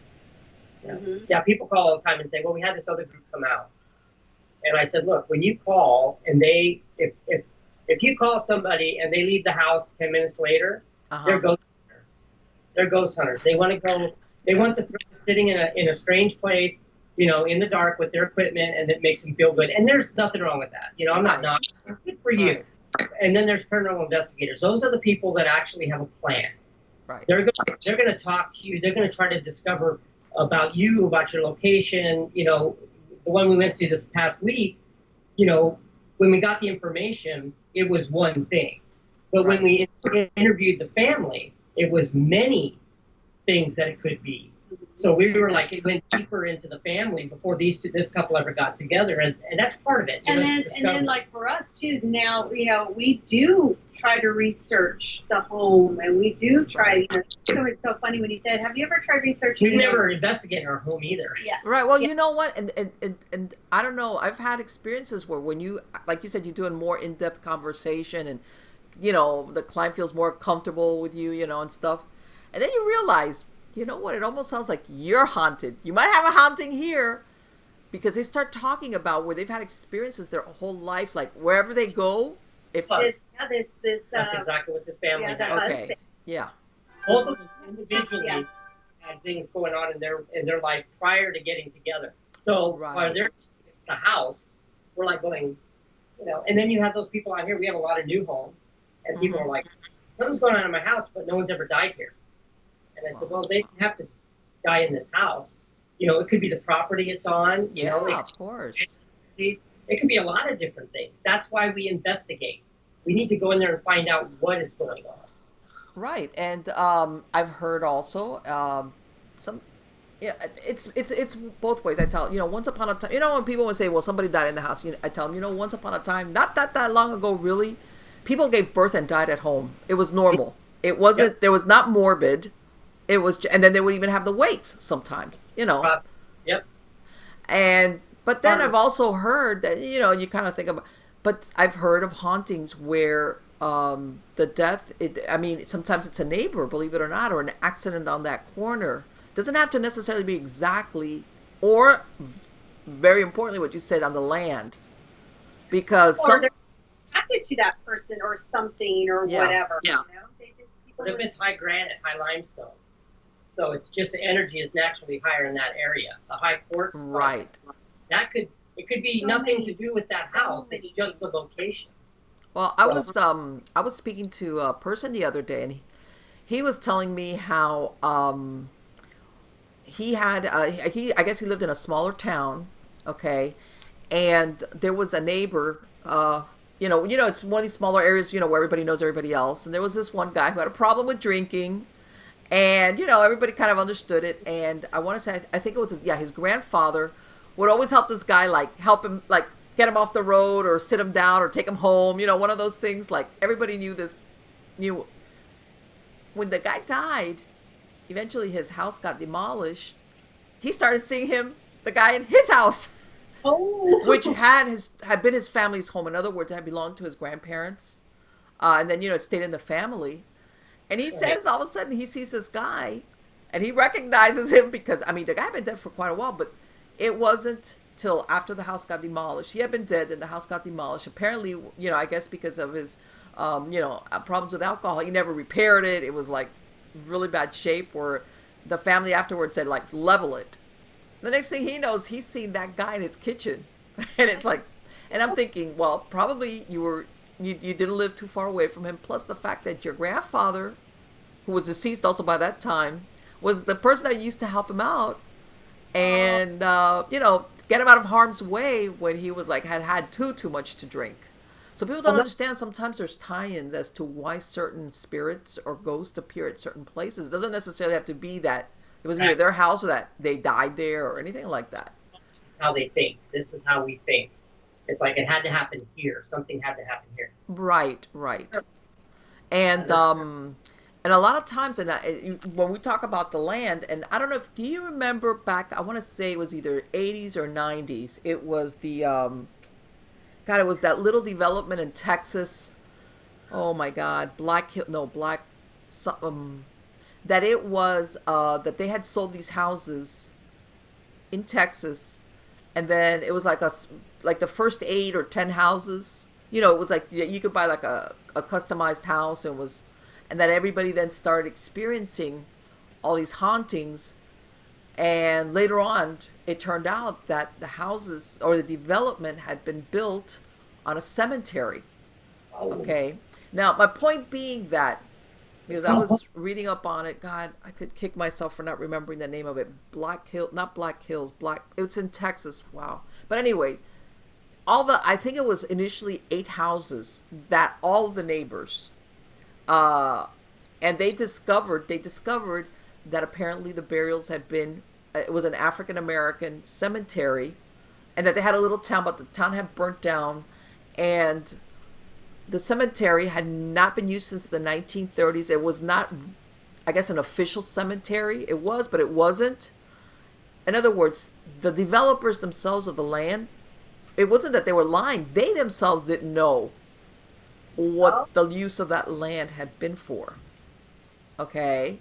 Yeah. Mm-hmm. Yeah, people call all the time and say, well, we had this other group come out. And I said, look, when you call and if you call somebody and they leave the house 10 minutes later, they're ghost hunters. They're ghost hunters. They want the threat of sitting in a strange place, you know, in the dark with their equipment, and it makes them feel good. And there's nothing wrong with that. You know, I'm not good for you. Right. And then there's paranormal investigators. Those are the people that actually have a plan. Right. They're going to talk to you. They're going to try to discover about you, about your location. You know, the one we went to this past week, you know, when we got the information, it was one thing. But when we interviewed the family, it was many things that it could be. So we were like, it went deeper into the family before this couple ever got together, and that's part of it. And then like for us too, now, you know, we do try to research the home, and we do try, you know, it's so funny when you said, have you ever tried researching? We've never investigated our home either. Yeah. Right. Well, you know what? And I don't know, I've had experiences where when you, like you said, you're doing more in-depth conversation and, you know, the client feels more comfortable with you, you know, and stuff. And then you realize, you know what? It almost sounds like you're haunted. You might have a haunting here, because they start talking about where they've had experiences their whole life, like wherever they go. That's exactly what this family did. Okay. Yeah. Both of them individually had things going on in their life prior to getting together. So while it's the house, we're like going, you know. And then you have those people out here. We have a lot of new homes, and people are like, something's going on in my house, but no one's ever died here. And I said, well, they don't have to die in this house. You know, it could be the property it's on. You know, of course. It could be a lot of different things. That's why we investigate. We need to go in there and find out what is going on. Right. And I've heard also it's both ways. I tell, you know, once upon a time, you know, when people would say, well, somebody died in the house, you know, I tell them, you know, once upon a time, not that long ago, really, people gave birth and died at home. It was normal. It wasn't, there was not morbid. It was, and then they would even have the weights sometimes, you know. Yep. But then I've also heard that, you know, you kind of think about, but I've heard of hauntings where the death, I mean, sometimes it's a neighbor, believe it or not, or an accident on that corner. Doesn't have to necessarily be exactly, or very importantly, what you said, on the land. Because they're attracted to that person or something or whatever. Yeah. You know? But if it's high granite, high limestone, so it's just the energy is naturally higher in that area. The high quartz, right? It could be nothing to do with that house. It's just the location. Well, I was speaking to a person the other day, and he was telling me how he had I guess he lived in a smaller town, okay, and there was a neighbor. It's one of these smaller areas, where everybody knows everybody else. And there was this one guy who had a problem with drinking, and everybody kind of understood it. And I want to say, I think it was his grandfather would always help this guy, like help him, like get him off the road or sit him down or take him home. One of those things. Like everybody knew when the guy died. Eventually, his house got demolished. He started seeing the guy in his house. Oh. Which had been his family's home. In other words, it had belonged to his grandparents, and then it stayed in the family. And he says all of a sudden he sees this guy, and he recognizes him because the guy had been dead for quite a while, but it wasn't till after the house got demolished. He had been dead, and the house got demolished. Apparently, I guess because of his, problems with alcohol, he never repaired it. It was like really bad shape. Where the family afterwards said like level it. The next thing he knows, he's seen that guy in his kitchen. And it's like, and I'm thinking, well, probably you didn't live too far away from him. Plus the fact that your grandfather, who was deceased also by that time, was the person that used to help him out and, get him out of harm's way when he was like, had too much to drink. So people don't understand sometimes there's tie-ins as to why certain spirits or ghosts appear at certain places. It doesn't necessarily have to be that it was either their house or that they died there or anything like that. It's how they think. This is how we think. It's like it had to happen here. Something had to happen here. Right. And a lot of times, when we talk about the land, and I don't know do you remember back? I want to say it was either 80s or 90s. It was the it was that little development in Texas. Oh my God, that it was that they had sold these houses in Texas, and then it was like the first 8 or 10 houses. It was like you could buy like a customized house, and that everybody then started experiencing all these hauntings. And later on, it turned out that the houses or the development had been built on a cemetery. Oh. Okay. Now, my point being that, because I was reading up on it, God, I could kick myself for not remembering the name of it. It's in Texas. Wow. But anyway, I think it was initially 8 houses that all of the neighbors, and they discovered that apparently the burials had been, it was an African-American cemetery, and that they had a little town, but the town had burnt down, and the cemetery had not been used since the 1930s. It was not, I guess, an official cemetery. It was, but it wasn't. In other words, the developers themselves of the land, it wasn't that they were lying. They themselves didn't know what the use of that land had been for. Okay?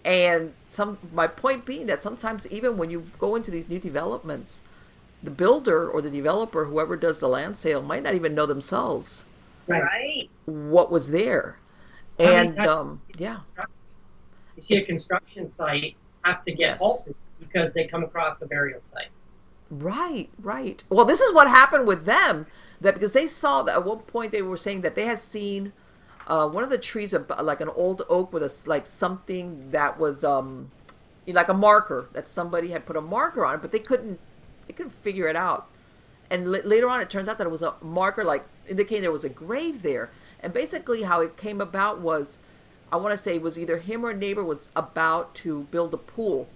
And my point being that sometimes even when you go into these new developments, the builder or the developer, whoever does the land sale, might not even know themselves what was there. And you see a construction site have to get halted because they come across a burial site. Right. Well, this is what happened with them, that because they saw that at one point they were saying that they had seen one of the trees, like an old oak with something that was like a marker, that somebody had put a marker on it, but they couldn't figure it out. And later on, it turns out that it was a marker, like indicating there was a grave there. And basically, how it came about was, I want to say, it was either him or a neighbor was about to build a pool,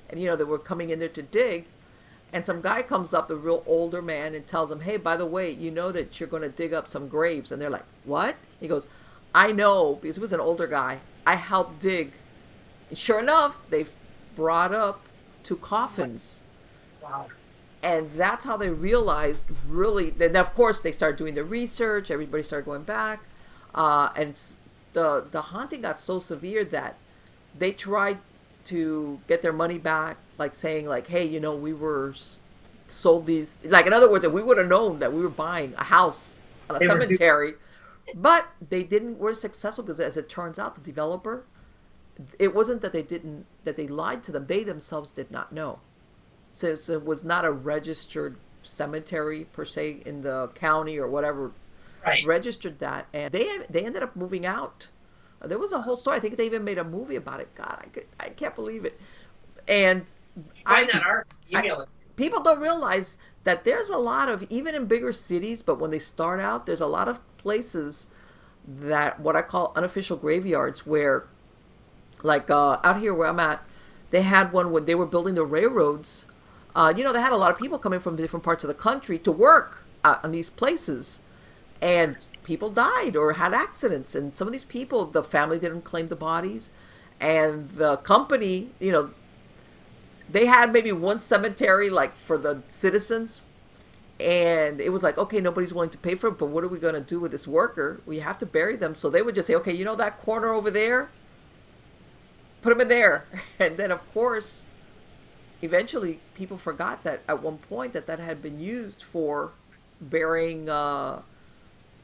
and they were coming in there to dig, and some guy comes up, a real older man, and tells them, "Hey, by the way, you know that you're going to dig up some graves." And they're like, "What?" He goes, "I know, because he was an older guy. I helped dig." And sure enough, they brought up 2 coffins. Wow. And that's how they realized, really. Then, of course, they started doing the research. Everybody started going back. And the haunting got so severe that they tried to get their money back, like saying, like, "Hey, we were sold these." Like, in other words, if we would have known that we were buying a house on a cemetery. But they were successful because, as it turns out, the developer, it wasn't that they lied to them. They themselves did not know. So it was not a registered cemetery per se in the county or whatever. Right. Registered that, and they ended up moving out. There was a whole story. I think they even made a movie about it. God, I can't believe it. And Find that art, email it. People don't realize that there's a lot of, even in bigger cities, but when they start out, there's a lot of places that what I call unofficial graveyards where, like out here where I'm at, they had one when they were building the railroads. They had a lot of people coming from different parts of the country to work on these places. And people died or had accidents. And some of these people, the family didn't claim the bodies. And the company, they had maybe one cemetery like for the citizens. And it was like, okay, nobody's willing to pay for it, but what are we going to do with this worker? We have to bury them. So they would just say, okay, that corner over there? Put them in there. And then, of course, eventually people forgot that at one point that had been used for burying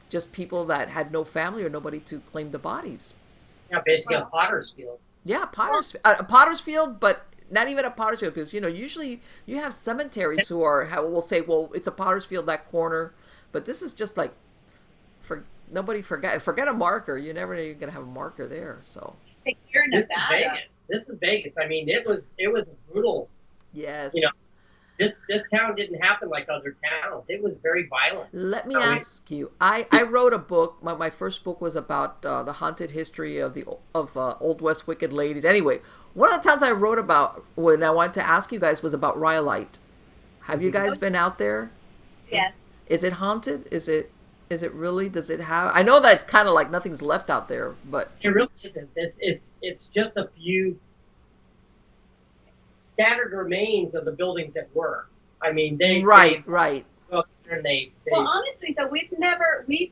just people that had no family or nobody to claim the bodies. Yeah, basically a potter's field. Yeah, a potter's field, but not even a potter's field, because usually you have cemeteries who will say, well, it's a potter's field, that corner, but this is just like forget a marker. You never know you're gonna have a marker there. So Here in Nevada. This is Vegas. I mean, it was brutal. Yes. This town didn't happen like other towns. It was very violent. Let me ask you. I wrote a book. My first book was about the haunted history of Old West Wicked Ladies. Anyway, one of the towns I wrote about when I wanted to ask you guys was about Rhyolite. Have you guys been out there? Yes. Is it haunted? Is it really? Does it have? I know that it's kind of like nothing's left out there, but it really isn't. It's just a few scattered remains of the buildings that were. I mean, right. Well, honestly, though, we've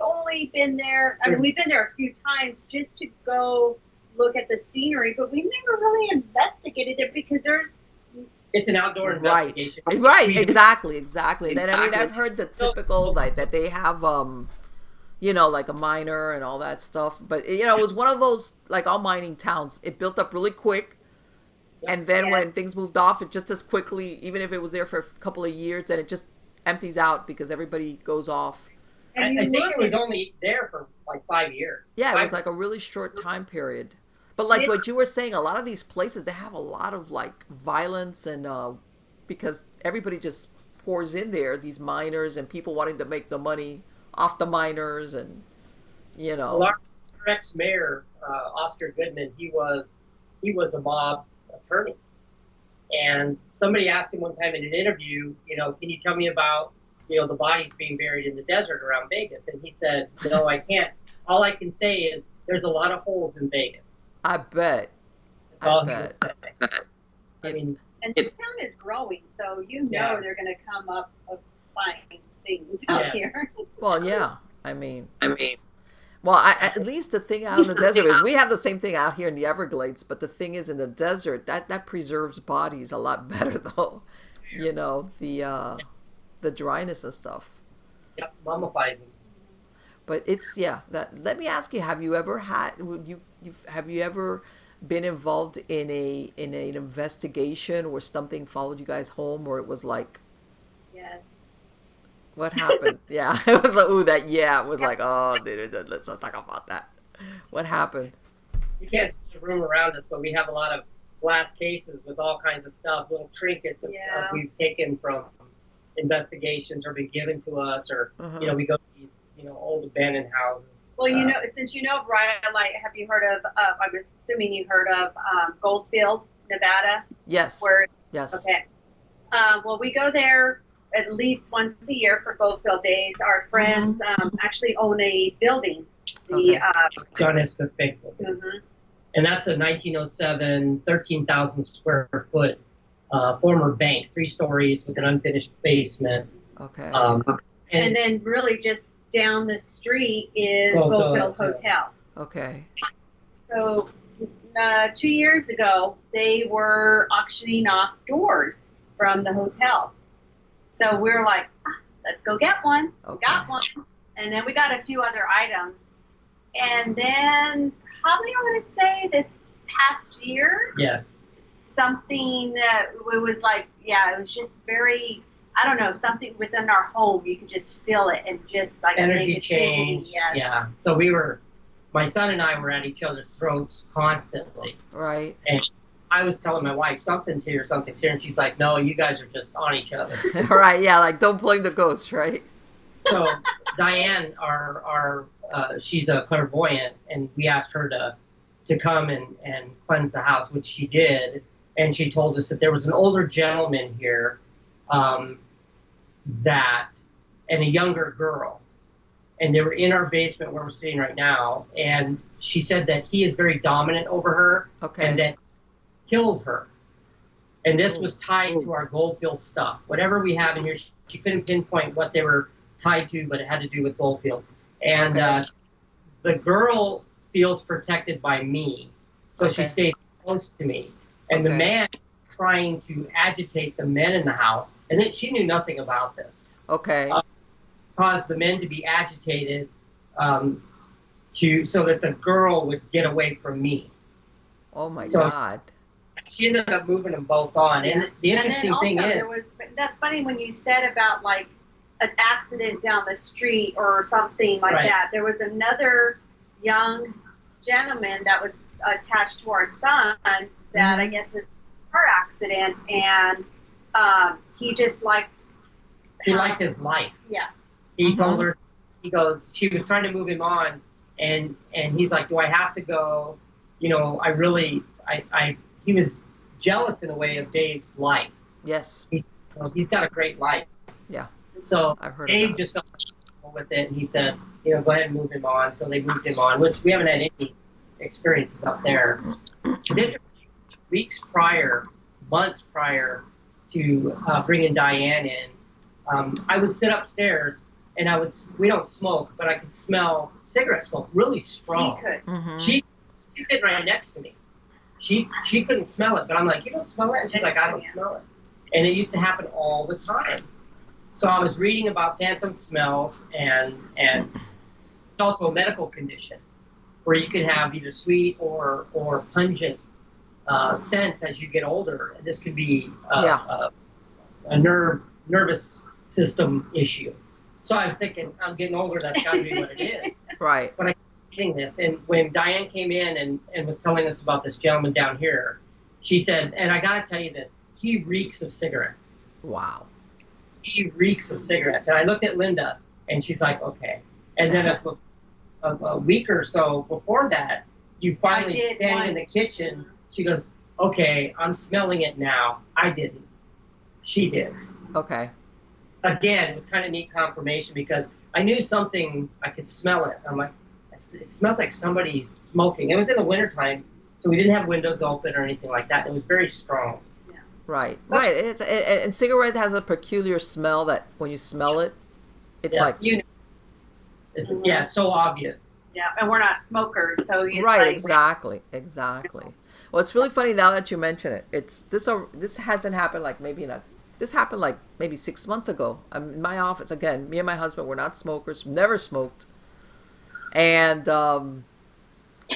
only been there. I mean, we've been there a few times just to go look at the scenery, but we've never really investigated it because it's an outdoor investigation. Right, exactly. Then I mean, I've heard the typical like that they have like a miner and all that stuff, but it was one of those, like all mining towns, it built up really quick. And then when things moved off, it just as quickly, even if it was there for a couple of years, then it just empties out because everybody goes off. I think it was only there for like 5 years. Yeah, it was like a really short time period. But like what you were saying, a lot of these places, they have a lot of like violence and because everybody just pours in there, these miners and people wanting to make the money off the miners and, Well, our ex-mayor, Oscar Goodman, he was a mob attorney, and somebody asked him one time in an interview, can you tell me about the bodies being buried in the desert around Vegas? And he said, no, I can't. All I can say is there's a lot of holes in Vegas. I bet. I mean, and this town is growing, so they're going to come up with fine things out here. Well, yeah. I mean. Well, at least the thing out in the desert is we have the same thing out here in the Everglades, but the thing is in the desert that preserves bodies a lot better, though. The dryness and stuff. Yep, mummifies them. But it's let me ask you: have you ever been involved in an investigation where something followed you guys home, or it was like? Yes. What happened? Yeah, it was like, it was like, oh, dude, let's not talk about that. What happened? You can't see the room around us, but we have a lot of glass cases with all kinds of stuff, little trinkets we've taken from investigations or been given to us, or we go to these old abandoned houses. Well, since Rhyolite, have you heard of? I'm assuming you heard of Goldfield, Nevada. Yes. Yes. Okay. Well, we go there at least once a year for Goldfield Days. Our friends actually own a building. John Escott Bank building. Mm-hmm. And that's a 1907, 13,000 square foot former bank, 3 stories with an unfinished basement. Okay. And then really just down the street is Goldfield Hotel. Okay. So 2 years ago, they were auctioning off doors from the hotel. So we're like, let's go get one. Okay. We got one. And then we got a few other items. And then probably I want to say this past year. Yes. Something that it was like, it was just very, I don't know, something within our home. You could just feel it and just like energy change. Yes. Yeah. So my son and I were at each other's throats constantly. Right. And I was telling my wife something's here, and she's like, no, you guys are just on each other. Right, yeah, like don't blame the ghost, right? So Diane, she's a clairvoyant, and we asked her to come and cleanse the house, which she did. And she told us that there was an older gentleman here, and a younger girl. And they were in our basement where we're sitting right now. And she said that he is very dominant over her, and that killed her. And this was tied to our Goldfield stuff. Whatever we have in here, she couldn't pinpoint what they were tied to, but it had to do with Goldfield. And the girl feels protected by me, so she stays close to me. And the man trying to agitate the men in the house, and then she knew nothing about this. Caused the men to be agitated, so that the girl would get away from me. Oh my God! She ended up moving them both on. And the interesting thing is, that's funny when you said about like an accident down the street or something like that. There was another young gentleman that was attached to our son that I guess was a car accident, and he just liked. He liked his life. Yeah. He told her, he goes, she was trying to move him on, and he's like, do I have to go? You know, he was jealous in a way of Dave's life. Yes. He's got a great life. Yeah. So Dave just got comfortable with it, and he said, you know, go ahead and move him on. So they moved him on, which we haven't had any experiences up there. It's interesting. Months prior to bringing Diane in, I would sit upstairs, and we don't smoke, but I could smell cigarette smoke really strong. He could. She's sitting right next to me. She couldn't smell it, but I'm like, you don't smell it? And she's like, I don't smell it. And it used to happen all the time. So I was reading about phantom smells, and it's also a medical condition where you can have either sweet or pungent scents as you get older. This could be a nervous system issue. So I was thinking, I'm getting older, that's got to be what it is. Right. But I was reading this, and when Diane came in and was telling us about this gentleman down here, she said, and I got to tell you this, he reeks of cigarettes. Wow. He reeks of cigarettes. And I looked at Linda, and she's like, okay. And then a week or so before that, you finally stand in the kitchen. She goes, okay, I'm smelling it now. I didn't. She did. Okay. Again, it was kind of neat confirmation because I knew something, I could smell it. I'm like, it smells like somebody's smoking. It was in the wintertime, so we didn't have windows open or anything like that. It was very strong. Right. And cigarette has a peculiar smell that when you smell it, it's like... It's so obvious. Yeah, and we're not smokers, so it's right, like, exactly. Well, it's really funny now that you mention it. This hasn't happened like maybe this happened like maybe 6 months ago. I'm in my office again. Me and my husband were not smokers, never smoked, and a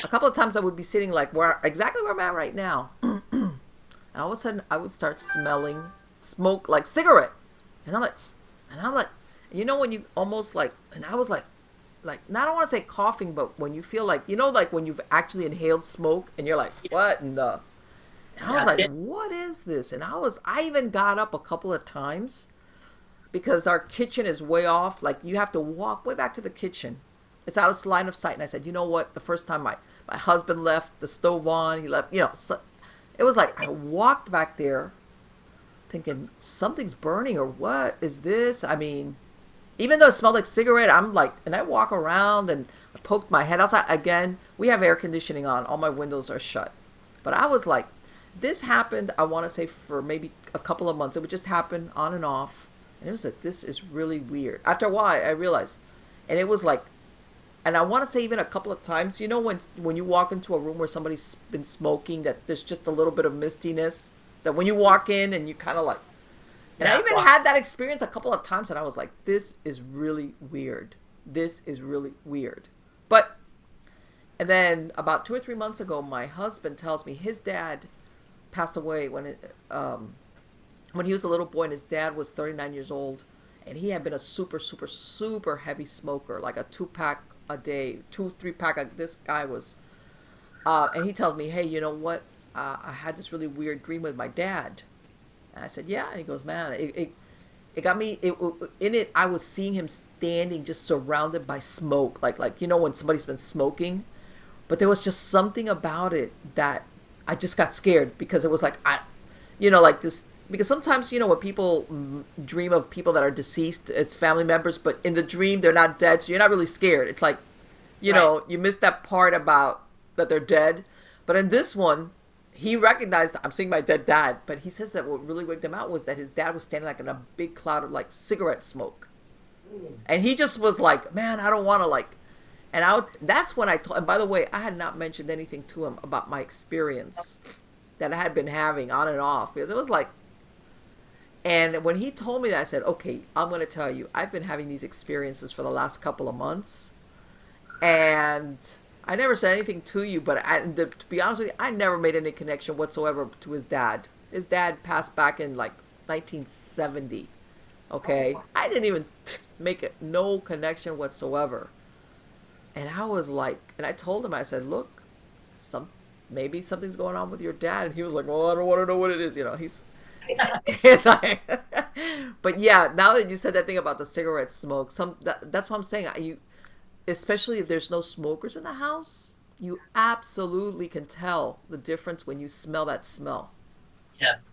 couple of times I would be sitting like exactly where I'm at right now, and all of a sudden I would start smelling smoke like cigarette, and I'm like, you know when you almost like, and I was like, I don't want to say coughing, but when you feel like, you know, like when you've actually inhaled smoke and you're like, what in the... And I was like, what is this? And I even got up a couple of times because our kitchen is way off. Like you have to walk way back to the kitchen. It's out of line of sight. And I said, you know what? The first time my husband left the stove on, he left, you know, so it was like I walked back there thinking something's burning or what is this? I mean... Even though it smelled like cigarette, I'm like, and I walk around and I poked my head outside. Again, we have air conditioning on. All my windows are shut. But I was like, this happened, I want to say, for maybe a couple of months. It would just happen on and off. And it was like, this is really weird. After a while, I realized. And it was like, and I want to say even a couple of times, you know, when you walk into a room where somebody's been smoking, that there's just a little bit of mistiness. That when you walk in and you kind of like, and I even had that experience a couple of times, and I was like, this is really weird. This is really weird. But, and then about 2 or 3 months ago, my husband tells me his dad passed away when he was a little boy, and his dad was 39 years old, and he had been a super, super, super heavy smoker, like a 2-pack a day, 2-3 pack. This guy was, and he tells me, hey, you know what? I had this really weird dream with my dad. And I said, yeah. And he goes, man, it got me. In it, I was seeing him standing, just surrounded by smoke, like you know when somebody's been smoking. But there was just something about it that I just got scared because it was like like this. Because sometimes when people dream of people that are deceased as family members, but in the dream they're not dead, so you're not really scared. It's like, you miss that part about that they're dead. But in this one, he recognized I'm seeing my dead dad, but he says that what really waked him out was that his dad was standing like in a big cloud of like cigarette smoke. And he just was like, man, I don't want to like, that's when I told, and by the way, I had not mentioned anything to him about my experience that I had been having on and off, because it was like, and when he told me that, I said, okay, I'm going to tell you, I've been having these experiences for the last couple of months, and I never said anything to you, but to be honest with you, I never made any connection whatsoever to his dad. His dad passed back in like 1970. Okay, I didn't even make no connection whatsoever. And I was like, and I told him, I said, look, maybe something's going on with your dad. And he was like, well, I don't want to know what it is. He's like, but yeah, now that you said that thing about the cigarette smoke, that's what I'm saying. Especially if there's no smokers in the house, you absolutely can tell the difference when you smell that smell. Yes.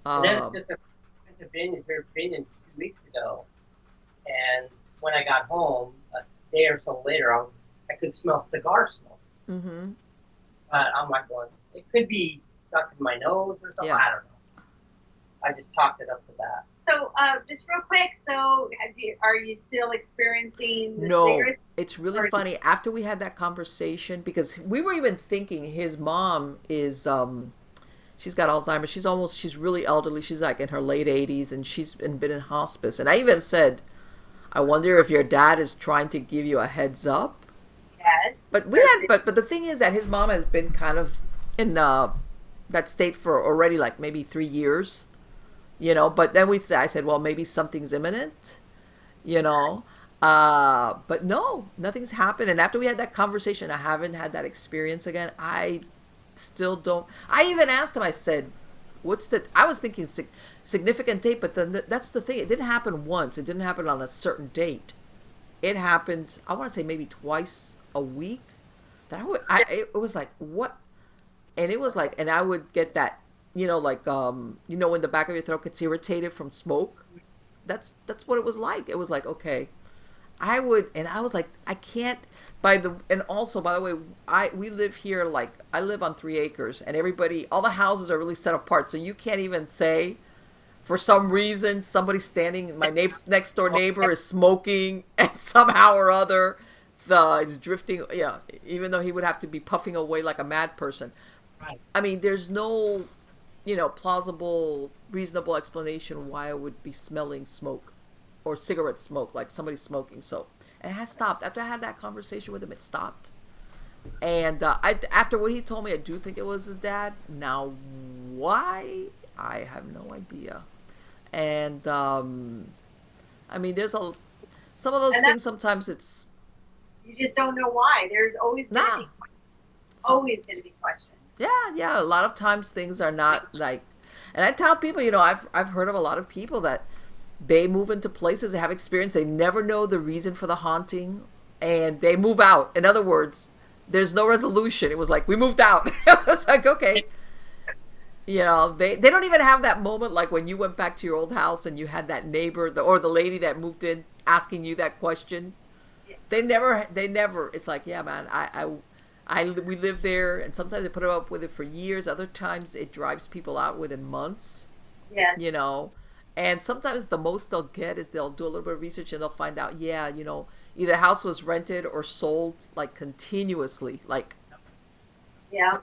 And then it's just a opinion 2 weeks ago, and when I got home a day or so later, I could smell cigar smoke. Mm-hmm. But I'm like going, it could be stuck in my nose or something. Yeah. I don't know. I just chalked it up to that. So, just real quick, are you still experiencing the cigarettes? It's really funny. After we had that conversation, because we were even thinking his mom is, she's got Alzheimer's. She's really elderly. She's like in her late 80s, and she's been in hospice. And I even said, I wonder if your dad is trying to give you a heads up. Yes. But but the thing is that his mom has been kind of in that state for already like maybe 3 years. But then I said, well, maybe something's imminent, but no, nothing's happened. And after we had that conversation, I haven't had that experience again. I still don't. I even asked him, I said, I was thinking significant date, but then that's the thing. It didn't happen once. It didn't happen on a certain date. It happened, I want to say maybe twice a week. It was like, what? And it was like, and I would get that, like, when the back of your throat gets irritated from smoke. That's what it was like. It was like, okay, I was like, I can't, and also, by the way, we live here, like, I live on 3 acres, and all the houses are really set apart, so you can't even say, for some reason, somebody standing, my next door neighbor is smoking, and somehow or other, it's drifting, even though he would have to be puffing away like a mad person. Right. I mean, there's no, plausible, reasonable explanation why I would be smelling smoke or cigarette smoke, like somebody smoking. So, and it has stopped. After I had that conversation with him, it stopped. And after what he told me, I do think it was his dad. Now, why? I have no idea. And, I mean, there's some of those things, sometimes it's... You just don't know why. There's always going to be questions. Yeah. A lot of times things are not like, and I tell people, I've heard of a lot of people that they move into places, they have experience, they never know the reason for the haunting, and they move out. In other words, there's no resolution. It was like, we moved out. It was like, okay. They don't even have that moment like when you went back to your old house and you had that neighbor or the lady that moved in asking you that question. Yeah. They never, it's like, yeah, man, we live there, and sometimes they put up with it for years. Other times it drives people out within months. Yeah. And sometimes the most they'll get is they'll do a little bit of research and they'll find out, either the house was rented or sold like continuously, like. Yeah.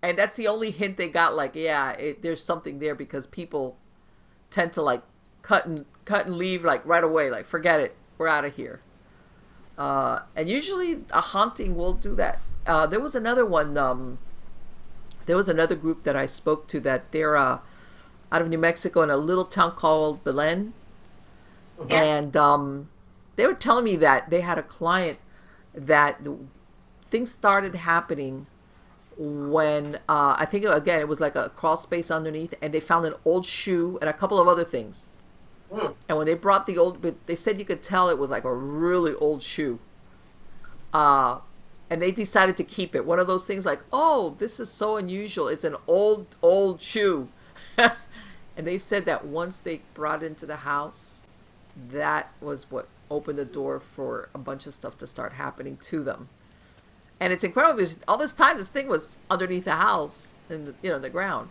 And that's the only hint they got. Like, there's something there, because people tend to like cut and leave like right away. Like, forget it, we're out of here. And usually a haunting will do that. There was another one. There was another group that I spoke to that they're out of New Mexico in a little town called Belen. Okay. And they were telling me that they had a client that things started happening when I think again it was like a crawl space underneath, and they found an old shoe and a couple of other things. And when they brought the old, they said you could tell it was like a really old shoe. And they decided to keep it. One of those things like, oh, this is so unusual. It's an old shoe. And they said that once they brought it into the house, that was what opened the door for a bunch of stuff to start happening to them. And it's incredible because all this time this thing was underneath the house in the ground.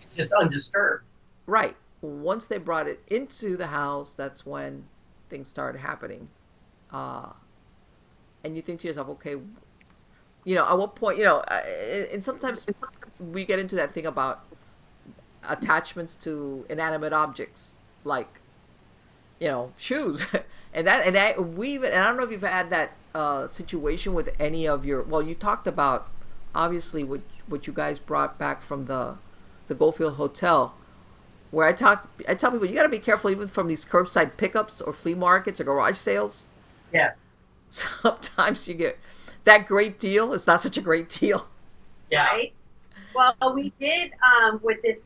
It's just undisturbed. Right. Once they brought it into the house, that's when things started happening. And you think to yourself, okay, at what point, and sometimes we get into that thing about attachments to inanimate objects, like, shoes. and I don't know if you've had that situation with any of you talked about, obviously, what you guys brought back from the Goldfield Hotel, where I tell people, you got to be careful even from these curbside pickups or flea markets or garage sales. Yes. Sometimes you get that great deal. It's not such a great deal. Yeah. Right? Well, we did, with this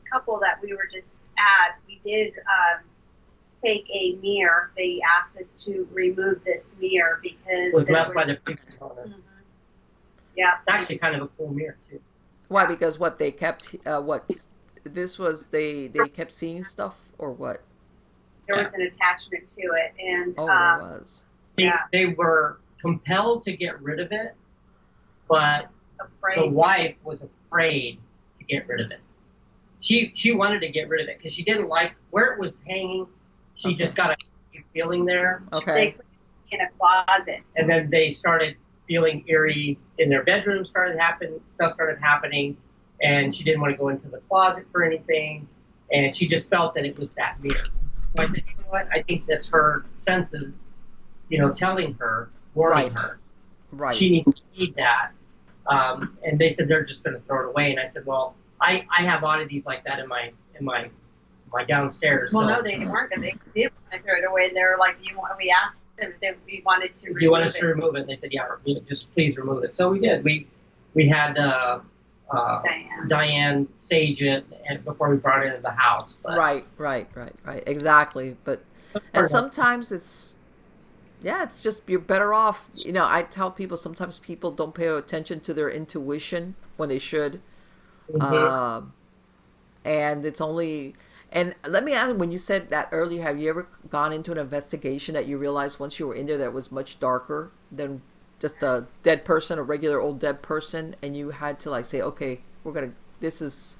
couple that we were just at, we did take a mirror. They asked us to remove this mirror because it was left by the previous owner. Mm-hmm. Yeah. It's actually kind of a cool mirror, too. Why? Because what they kept, they kept seeing stuff, or what? There was an attachment to it, and there was. They were compelled to get rid of it, but the wife was afraid to get rid of it. She wanted to get rid of it because she didn't like where it was hanging. She just got a feeling there. Okay. They put it in a closet. And then they started feeling eerie in their bedroom. Stuff started happening, and she didn't want to go into the closet for anything, and she just felt that it was that mirror. So I said, you know what? I think that's her senses, telling her, warning her. Right. She needs to heed that. And they said they're just going to throw it away. And I said, well, I have oddities like that in my downstairs. Well, so. no, they weren't. They did want to throw it away. And they were like, we asked them if we wanted to remove it. Do you want us to remove it? And they said, yeah, just please remove it. So we did. We had Diane sage it before we brought it into the house. But. Right. Exactly. But and sometimes it's just, you're better off. I tell people sometimes people don't pay attention to their intuition when they should. Mm-hmm. And it's only, and let me ask, when you said that earlier, have you ever gone into an investigation that you realized once you were in there that it was much darker than just a dead person, a regular old dead person, and you had to say, okay, this is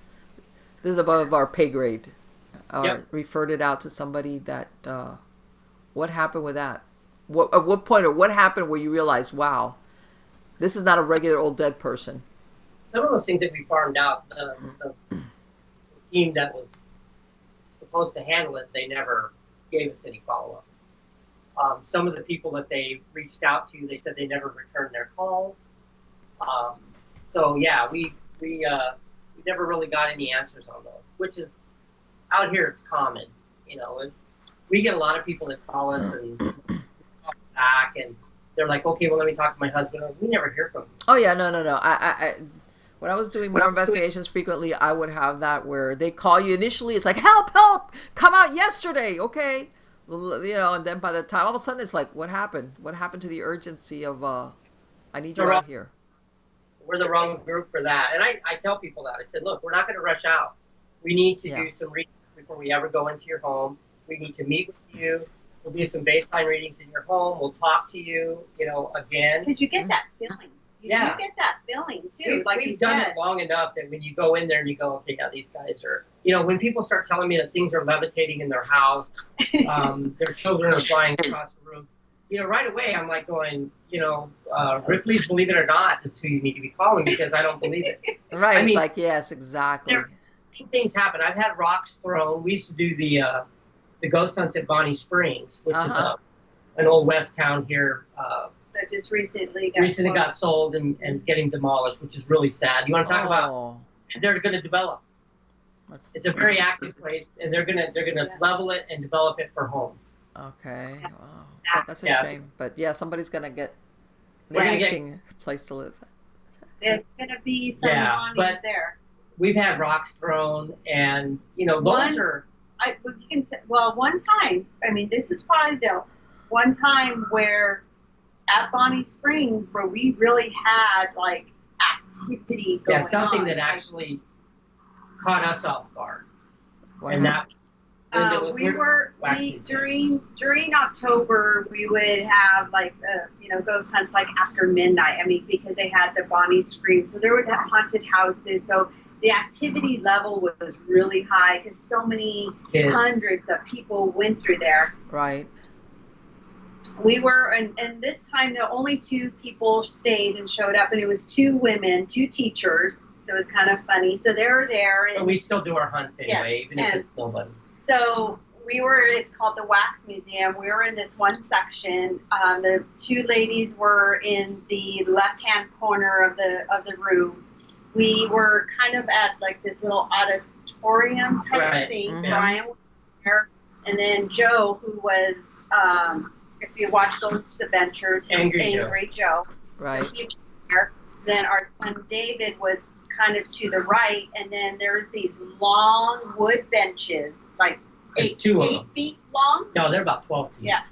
above our pay grade. Referred it out to somebody that, what happened with that? At what point or what happened where you realized, wow, this is not a regular old dead person? Some of those things that we farmed out, the team that was supposed to handle it, they never gave us any follow-up. Some of the people that they reached out to, they said they never returned their calls. We never really got any answers on those, which is, out here it's common. We get a lot of people that call us and talk back, and they're like, okay, well, let me talk to my husband. We never hear from them. Oh, yeah, no. I when I was doing more investigations frequently, I would have that where they call you initially. It's like, help, come out yesterday. Okay. And then by the time, all of a sudden it's like, what happened? What happened to the urgency of, I need you out here? We're the wrong group for that. And I tell people that. I said, look, we're not going to rush out. We need to do some research before we ever go into your home. We need to meet with you. We'll do some baseline readings in your home. We'll talk to you, again. Did you get that feeling? You get that feeling too. We've done it long enough that when you go in there and you go, okay, yeah, these guys are, when people start telling me that things are levitating in their house, their children are flying across the room, right away I'm like going, Ripley's Believe It or Not is who you need to be calling because I don't believe it. Right. It's like, yes, exactly. Things happen. I've had rocks thrown. We used to do the ghost hunts at Bonnie Springs, which is an old west town here. That just recently got sold and is getting demolished, which is really sad. You want to talk about? They're going to develop. It's a very active place, and they're gonna level it and develop it for homes. Okay, wow, that's a shame. But yeah, somebody's gonna get an interesting place to live. it's going to be some hauntings there. We've had rocks thrown, and those are. You can say, well, one time. I mean, this is probably the one time where at Bonnie Springs where we really had like activity going on. Yeah, something that actually caught us off guard. What and that during October we would have like ghost hunts like after midnight. I mean, because they had the Bonnie Springs, so there would have haunted houses. So the activity level was really high because so many hundreds of people went through there. Right. We were, and this time the only 2 people stayed and showed up, and it was 2 women, 2 teachers. So it was kind of funny. So they were there. And we still do our hunts anyway, even if it's nobody. So it's called the Wax Museum. We were in this one section. The 2 ladies were in the left-hand corner of the room. We were kind of at like this little auditorium type thing. Mm-hmm. Brian was there. And then Joe, who was, if you watch Ghost Adventures, Angry Joe. Right. So he was there. Then our son David was kind of to the right, and then there's these long wood benches, like 8 feet long. No, they're about 12 feet. Yeah.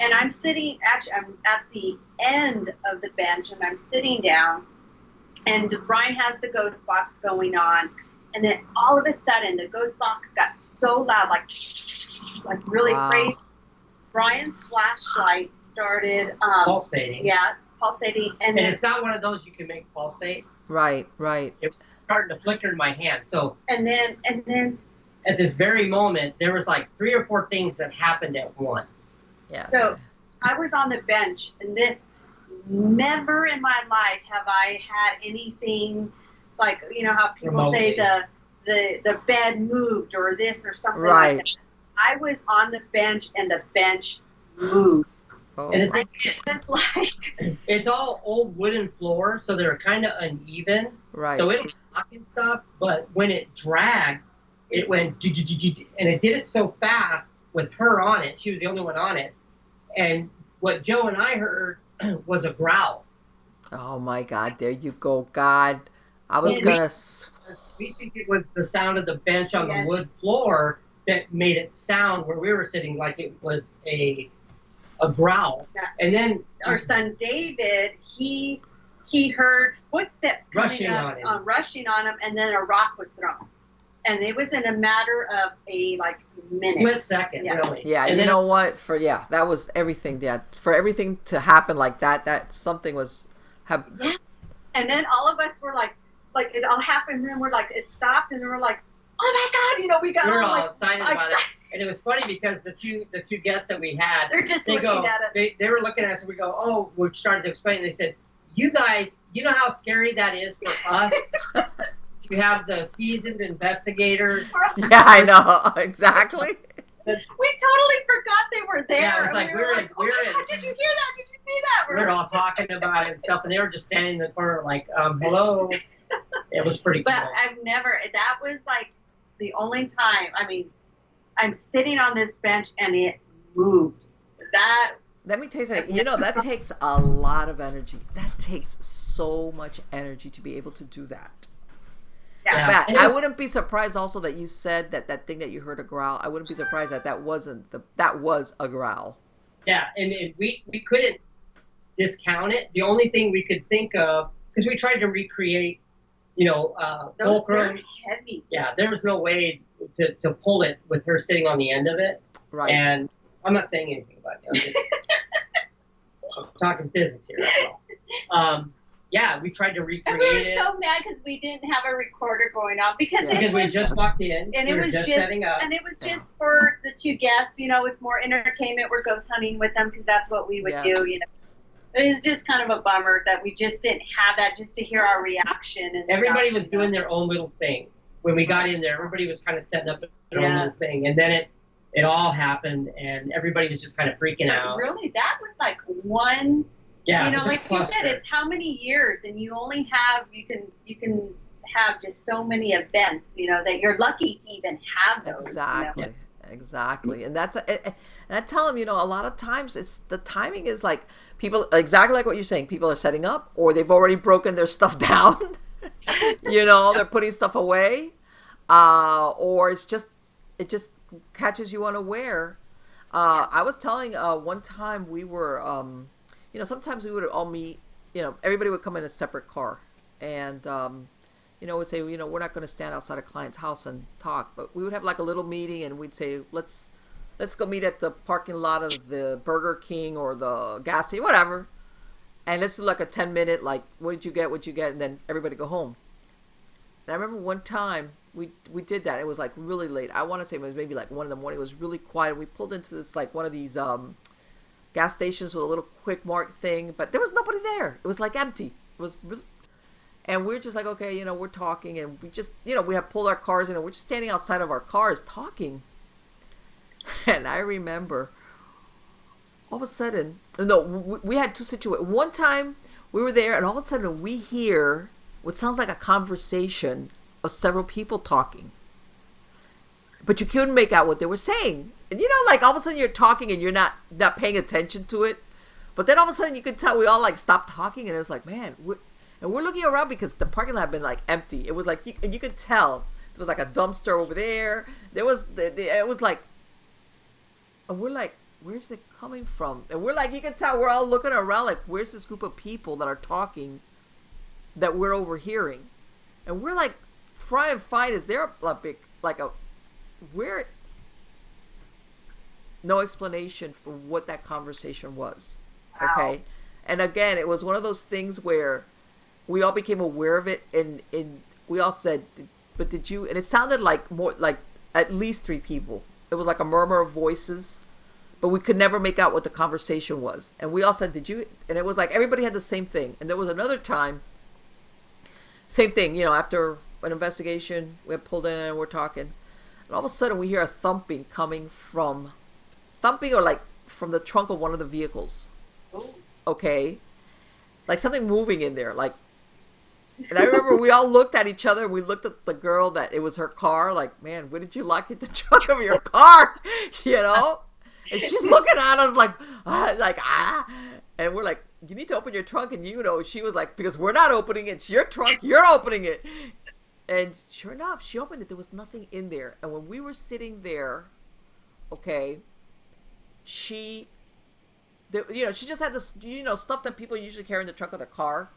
And I'm at the end of the bench, and I'm sitting down, and Brian has the ghost box going on, and then all of a sudden the ghost box got so loud, like really crazy. Brian's flashlight started pulsating. Yeah, it's pulsating, and it's not one of those you can make pulsate. Right. It was starting to flicker in my hand. So and then at this very moment, there was like 3 or 4 things that happened at once. Yeah. So I was on the bench, and never in my life have I had anything like how people remotely say the bed moved or this or something right. like that. I was on the bench, and the bench moved. Oh. And it was like it's all old wooden floors, so they're kind of uneven. Right. So it was knocking stuff, but when it dragged, it went, and it did it so fast with her on it. She was the only one on it. And what Joe and I heard was a growl. Oh my God! There you go, God. I was gonna. We think it was the sound of the bench on the wood floor that made it sound where we were sitting, like it was a growl. Yeah. And then our son David, he heard footsteps rushing on him, and then a rock was thrown. And it was in a matter of a minute. Split second, really. Yeah, and you know what? That was everything. Yeah, for everything to happen like that, that something was. Yeah. And then all of us were like it all happened, and then we're like, it stopped, and then we're like, oh my God, we got all excited about it. And it was funny because the two guests that we had, they're just looking at us. They were looking at us, and we go, oh, we started to explain, and they said, you guys, you know how scary that is for us? You have the seasoned investigators. Yeah, I know. Exactly. We totally forgot they were there. Yeah, it was like, we were like, oh my God, did you hear that? Did you see that? We were all talking about it and stuff, and they were just standing in the corner like, hello. It was pretty cool. But that was like the only time, I'm sitting on this bench and it moved. Let me tell you something. That takes a lot of energy. That takes so much energy to be able to do that. Yeah. But I wouldn't be surprised also that you said that thing that you heard a growl. I wouldn't be surprised that was a growl. Yeah, and we couldn't discount it. The only thing we could think of, because we tried to recreate, fulcrum. Heavy. Yeah, there was no way to pull it with her sitting on the end of it. Right. And I'm not saying anything about it. I'm talking physics here. That's all. Yeah, we tried to recreate it. And we were so mad because we didn't have a recorder going on because we just walked in and we were just setting up, and it was just for the 2 guests. It's more entertainment. We're ghost hunting with them because that's what we would do. It was just kind of a bummer that we just didn't have that just to hear our reaction. And everybody was doing their own little thing when we got in there. Everybody was kind of setting up their own little thing, and then it all happened, and everybody was just kind of freaking out. Really, that was like one. Yeah, like you said, it's how many years, and you only have you can have just so many events, that you're lucky to even have those. Exactly. Yes. Exactly. And and I tell them, a lot of times the timing is like people, exactly like what you're saying, people are setting up or they've already broken their stuff down, they're putting stuff away, or it just catches you unaware. I was telling, one time we were, sometimes we would all meet, everybody would come in a separate car and, would say, we're not going to stand outside a client's house and talk, but we would have like a little meeting and we'd say, let's go meet at the parking lot of the Burger King or the gas station, whatever. And let's do like a 10-minute, like, what'd you get? And then everybody go home. And I remember one time we did that. It was like really late. I want to say it was maybe like 1 a.m. It was really quiet. We pulled into this, like one of these, gas stations with a little quick mark thing, but there was nobody there. It was like empty. It was really, and we're just like, okay, we're talking, and we just, we have pulled our cars in, and we're just standing outside of our cars talking. And I remember all of a sudden, we had two situations. One time we were there, and all of a sudden we hear what sounds like a conversation of several people talking, but you couldn't make out what they were saying. And like all of a sudden you're talking and you're not paying attention to it, but then all of a sudden you could tell we all like stopped talking, and it was like, man, we're looking around because the parking lot had been like empty. It was like you could tell there was like a dumpster over there. There was it was like, and we're like, where's it coming from? And we're like, you can tell we're all looking around like, where's this group of people that are talking that we're overhearing? And we're like, try and find, is there a big, like a, where, no explanation for what that conversation was. Wow. Okay. And again, it was one of those things where we all became aware of it, and we all said, but did you, and it sounded like more, like at least 3 people. It was like a murmur of voices, but we could never make out what the conversation was. And we all said, did you? And it was like everybody had the same thing. And there was another time, same thing, after an investigation, we had pulled in and we're talking. And all of a sudden we hear a thumping coming from, or like from the trunk of one of the vehicles. Ooh. Okay. Like something moving in there. Like, and I remember we all looked at each other and we looked at the girl that it was her car. Like, man, when did you lock in the trunk of your car? And she's looking at us like, and we're like, you need to open your trunk. And she was like, because we're not opening it. It's your trunk. You're opening it. And sure enough, she opened it. There was nothing in there. And when we were sitting there, okay, she just had this, stuff that people usually carry in the trunk of their car.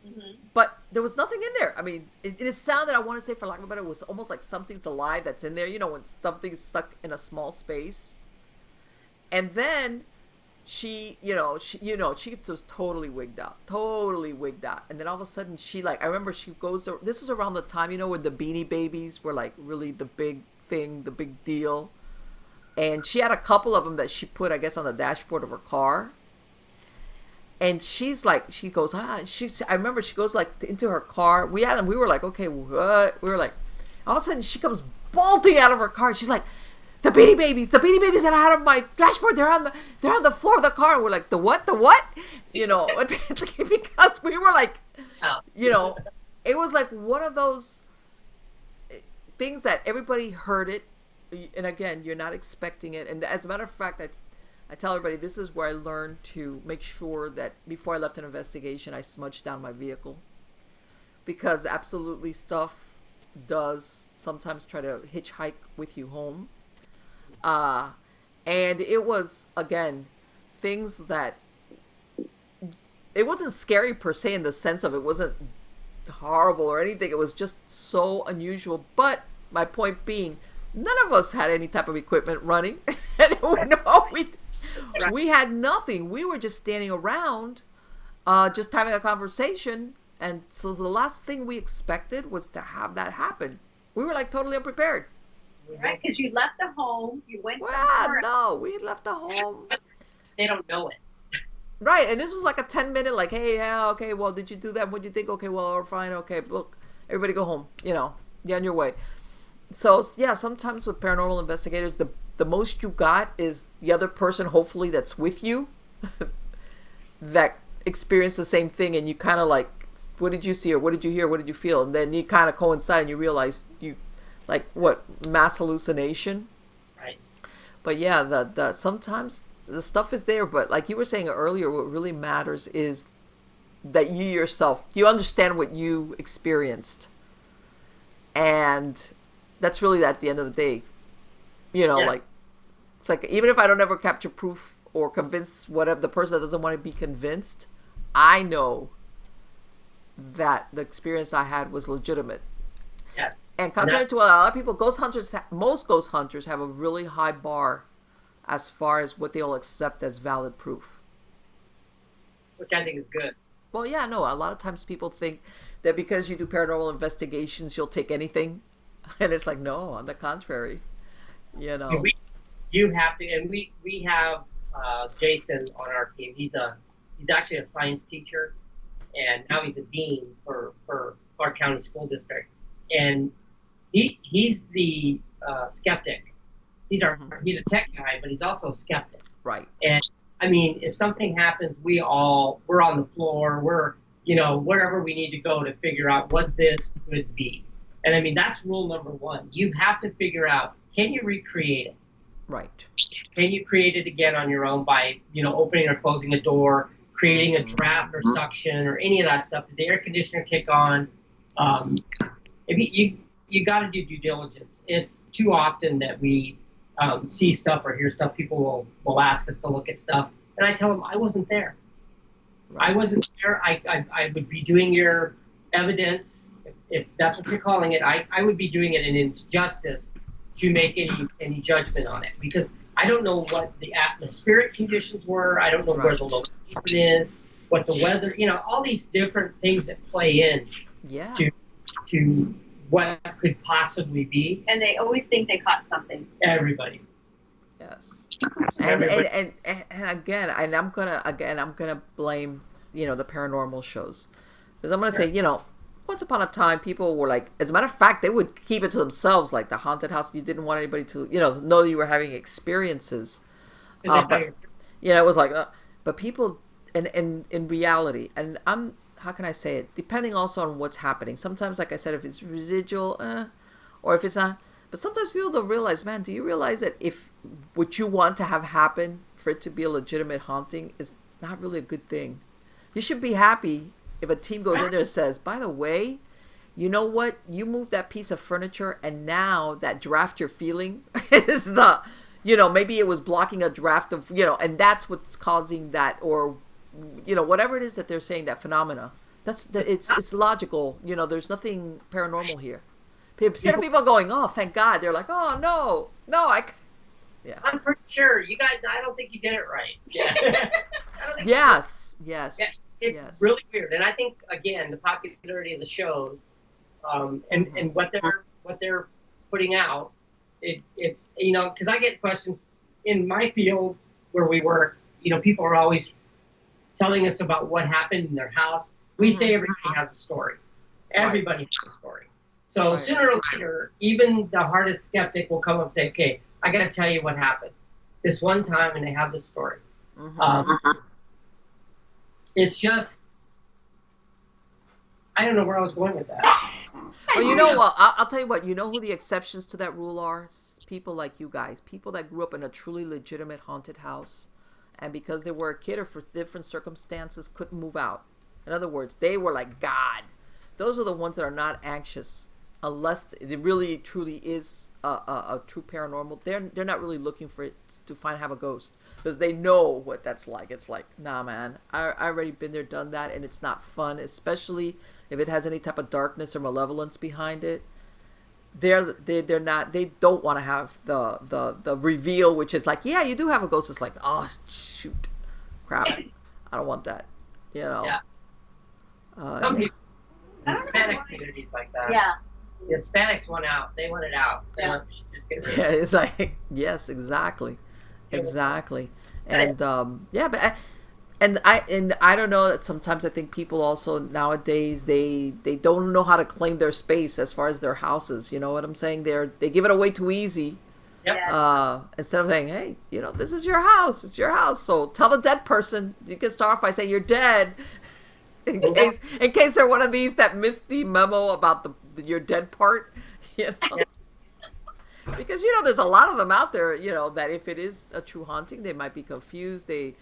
Mm-hmm. But there was nothing in there. I mean, it sounded, I want to say, for lack of a better, it was almost like something's alive that's in there, when something's stuck in a small space. And then she was totally wigged out. And then all of a sudden I remember she goes, this was around the time, when the Beanie Babies were like really the big thing, the big deal. And she had a couple of them that she put, I guess, on the dashboard of her car. And she's like, she goes, I remember she goes like into her car. We were like, okay, what? We were like, all of a sudden she comes bolting out of her car. She's like, the Beanie Babies that I had on my dashboard, they're on the floor of the car. And we're like, the what? Because we were like, it was like one of those things that everybody heard it. And again, you're not expecting it. And as a matter of fact, I tell everybody, this is where I learned to make sure that before I left an investigation, I smudged down my vehicle. Because absolutely stuff does sometimes try to hitchhike with you home. And it was, again, things that, it wasn't scary per se in the sense of it wasn't horrible or anything. It was just so unusual. But my point being, none of us had any type of equipment running. And we had nothing. We were just standing around, just having a conversation. And so the last thing we expected was to have that happen. We were like totally unprepared. Right, because you left the home, you went. Well, no, we left the home. They don't know it. Right, and this was like a 10-minute, like, hey, yeah, okay, well, did you do that? What do you think? Okay, well, we're fine. Okay, look, everybody go home. You're on your way. So yeah, sometimes with paranormal investigators, the most you got is the other person, hopefully, that's with you, that experienced the same thing, and you kind of like what did you see or what did you hear? What did you feel? And then you kind of coincide and you realize you, like, what, mass hallucination? Right. But yeah, the sometimes the stuff is there, but like you were saying earlier, what really matters is that you yourself, you understand what you experienced. And that's really at the end of the day, you know, Yes. like, it's like, even if I don't ever capture proof or convince whatever the person that doesn't want to be convinced, I know that the experience I had was legitimate. Yes. And contrary to what a lot of people, ghost hunters, most ghost hunters have a really high bar as far as what they'll accept as valid proof. Which I think is good. Well, yeah, no, a lot of times people think that because you do paranormal investigations, you'll take anything. And it's like, no, on the contrary, you know. You have to, and we have Jason on our team. He's actually a science teacher, and now he's a dean for Clark County School District. And he's the skeptic. He's a tech guy, but he's also a skeptic. Right. And I mean, if something happens, we're on the floor. We're, you know, wherever we need to go to figure out what this could be. And I mean, that's rule number one. You have to figure out, can you recreate it? Right. Can you create it again on your own by, you know, opening or closing a door, creating a draft or suction or any of that stuff? Did the air conditioner kick on? You got to do due diligence. It's too often that we see stuff or hear stuff. People will ask us to look at stuff, and I tell them I wasn't there. Right. I wasn't there. I would be doing your evidence, if that's what you're calling it. I would be doing it an injustice to make any judgment on it, because I don't know what the atmospheric conditions were. I don't know where the location is, what the weather, you know, all these different things that play in to what could possibly be. And they always think they caught something. Everybody. Yes. And again, I'm gonna blame, you know, the paranormal shows, because I'm gonna say, you know, once upon a time, people were like, as a matter of fact, they would keep it to themselves, like the haunted house. You didn't want anybody to, you know you were having experiences. But, you know, it was like, but people, in reality, and how can I say it? Depending also on what's happening. Sometimes, like I said, if it's residual, or if it's not, but sometimes people don't realize, man, do you realize that if what you want to have happen for it to be a legitimate haunting is not really a good thing? You should be happy if a team goes in there and says, by the way, you know what? You moved that piece of furniture, and now that draft you're feeling is the, you know, maybe it was blocking a draft of, you know, and that's what's causing that, or, you know, whatever it is that they're saying, that phenomena. It's logical. You know, there's nothing paranormal here. Instead of people going, oh, thank God, they're like, oh, no, yeah. I'm pretty sure you guys, I don't think you did it right. Yeah. Yes. It's really weird, and I think, again, the popularity of the shows, and what they're putting out, it's, you know, because I get questions in my field where we work. You know, people are always telling us about what happened in their house. We say everybody has a story. Everybody has a story. So sooner or later, even the hardest skeptic will come up and say, "Okay, I got to tell you what happened this one time," and they have this story. It's just, I don't know where I was going with that. Well, you know what? I'll tell you what. You know who the exceptions to that rule are? People like you guys. People that grew up in a truly legitimate haunted house, and because they were a kid or for different circumstances couldn't move out. In other words, they were like God. Those are the ones that are not anxious, unless it really truly is a true paranormal. They're not really looking for it to have a ghost, because they know what that's like. It's like, nah, man, I already been there, done that, and it's not fun, especially if it has any type of darkness or malevolence behind it. They don't want to have the reveal, which is like, yeah, you do have a ghost. It's like, oh shoot, crap, I don't want that, you know. Yeah. Some people, Hispanic communities like that. Yeah. The Hispanics want out. They want it out. They want to just get rid of it. Yeah, it's like, yes, exactly. And I don't know, that sometimes I think people also nowadays they don't know how to claim their space as far as their houses. You know what I'm saying? They give it away too easy. Yep. Instead of saying, hey, you know, this is your house. It's your house. So tell the dead person. You can start off by saying you're dead. in case they're one of these that missed the memo about your dead part, you know. Yeah. Because there's a lot of them out there, that if it is a true haunting, they might be confused. They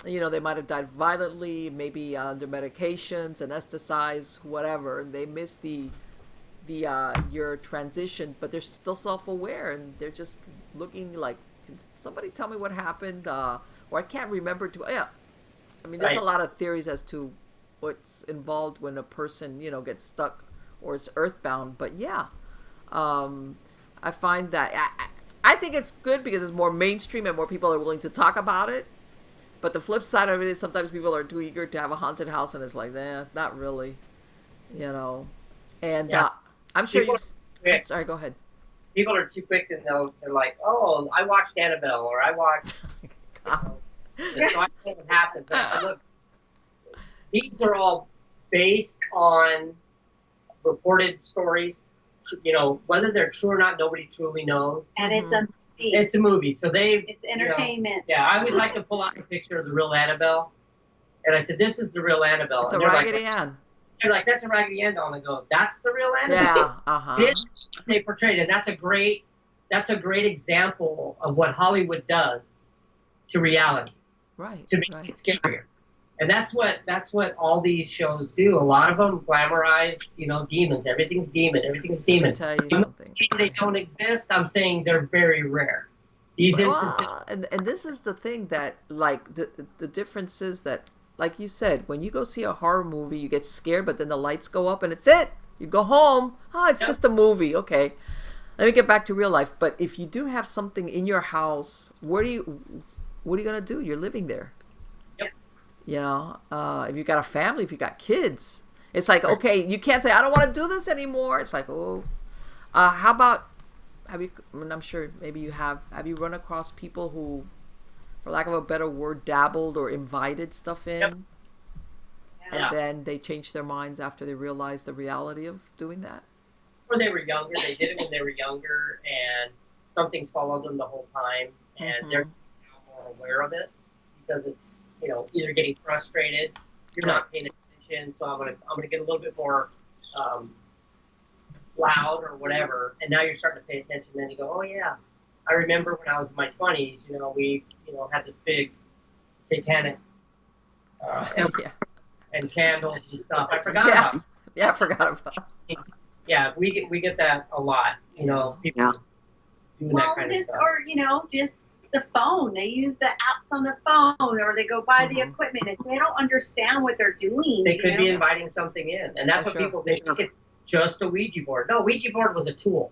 might have died violently, maybe under medications, anesthetized, whatever. And they miss your transition, but they're still self-aware and they're just looking like, can somebody tell me what happened? Or I can't remember yeah. I mean, there's a lot of theories as to what's involved when a person, gets stuck or is earthbound. But yeah, I find that I think it's good because it's more mainstream and more people are willing to talk about it. But the flip side of it is sometimes people are too eager to have a haunted house, and it's like, not really, And I'm sure I'm sorry, go ahead. People are too quick and they're like, oh, I watched Annabelle or I watched. So I know what happens. Look, these are all based on reported stories. Whether they're true or not, nobody truly knows. And it's a movie. It's a movie, so it's entertainment. I always like to pull out a picture of the real Annabelle, and I said, "This is the real Annabelle." It's and a Raggedy Ann. They're like, "That's a Raggedy Ann doll," and I go, "That's the real Annabelle." Yeah, It is they portrayed it. That's a great example of what Hollywood does to reality, right? To make it scarier. And that's what all these shows do. A lot of them glamorize, demons. Everything's demon. Everything's demon. I'll tell you something. They don't exist. I'm saying they're very rare. These instances. And this is the thing that, like, the difference is that, like you said, when you go see a horror movie, you get scared, but then the lights go up and it's it. You go home. Oh, it's just a movie. Okay. Let me get back to real life. But if you do have something in your house, what are you going to do? You're living there. If you've got a family, if you've got kids, it's like, okay, you can't say, I don't want to do this anymore. It's like, how about, I'm sure maybe you have you run across people who, for lack of a better word, dabbled or invited stuff in? Yep. And then they changed their minds after they realized the reality of doing that? Or they were younger, they did it when they were younger, and something's followed them the whole time, and they're now more aware of it, because it's, either getting frustrated, you're not paying attention, so I'm gonna get a little bit more loud or whatever, and now you're starting to pay attention. Then you go, oh yeah, I remember when I was in my 20s, we had this big satanic and candles and stuff. I forgot about it. Yeah, I forgot about it. Yeah, we get that a lot. People doing that kind of stuff. Or just the phone. They use the apps on the phone, or they go buy the equipment, and they don't understand what they're doing. They could be inviting something in, and that's what people think. It's just a Ouija board. No, Ouija board was a tool.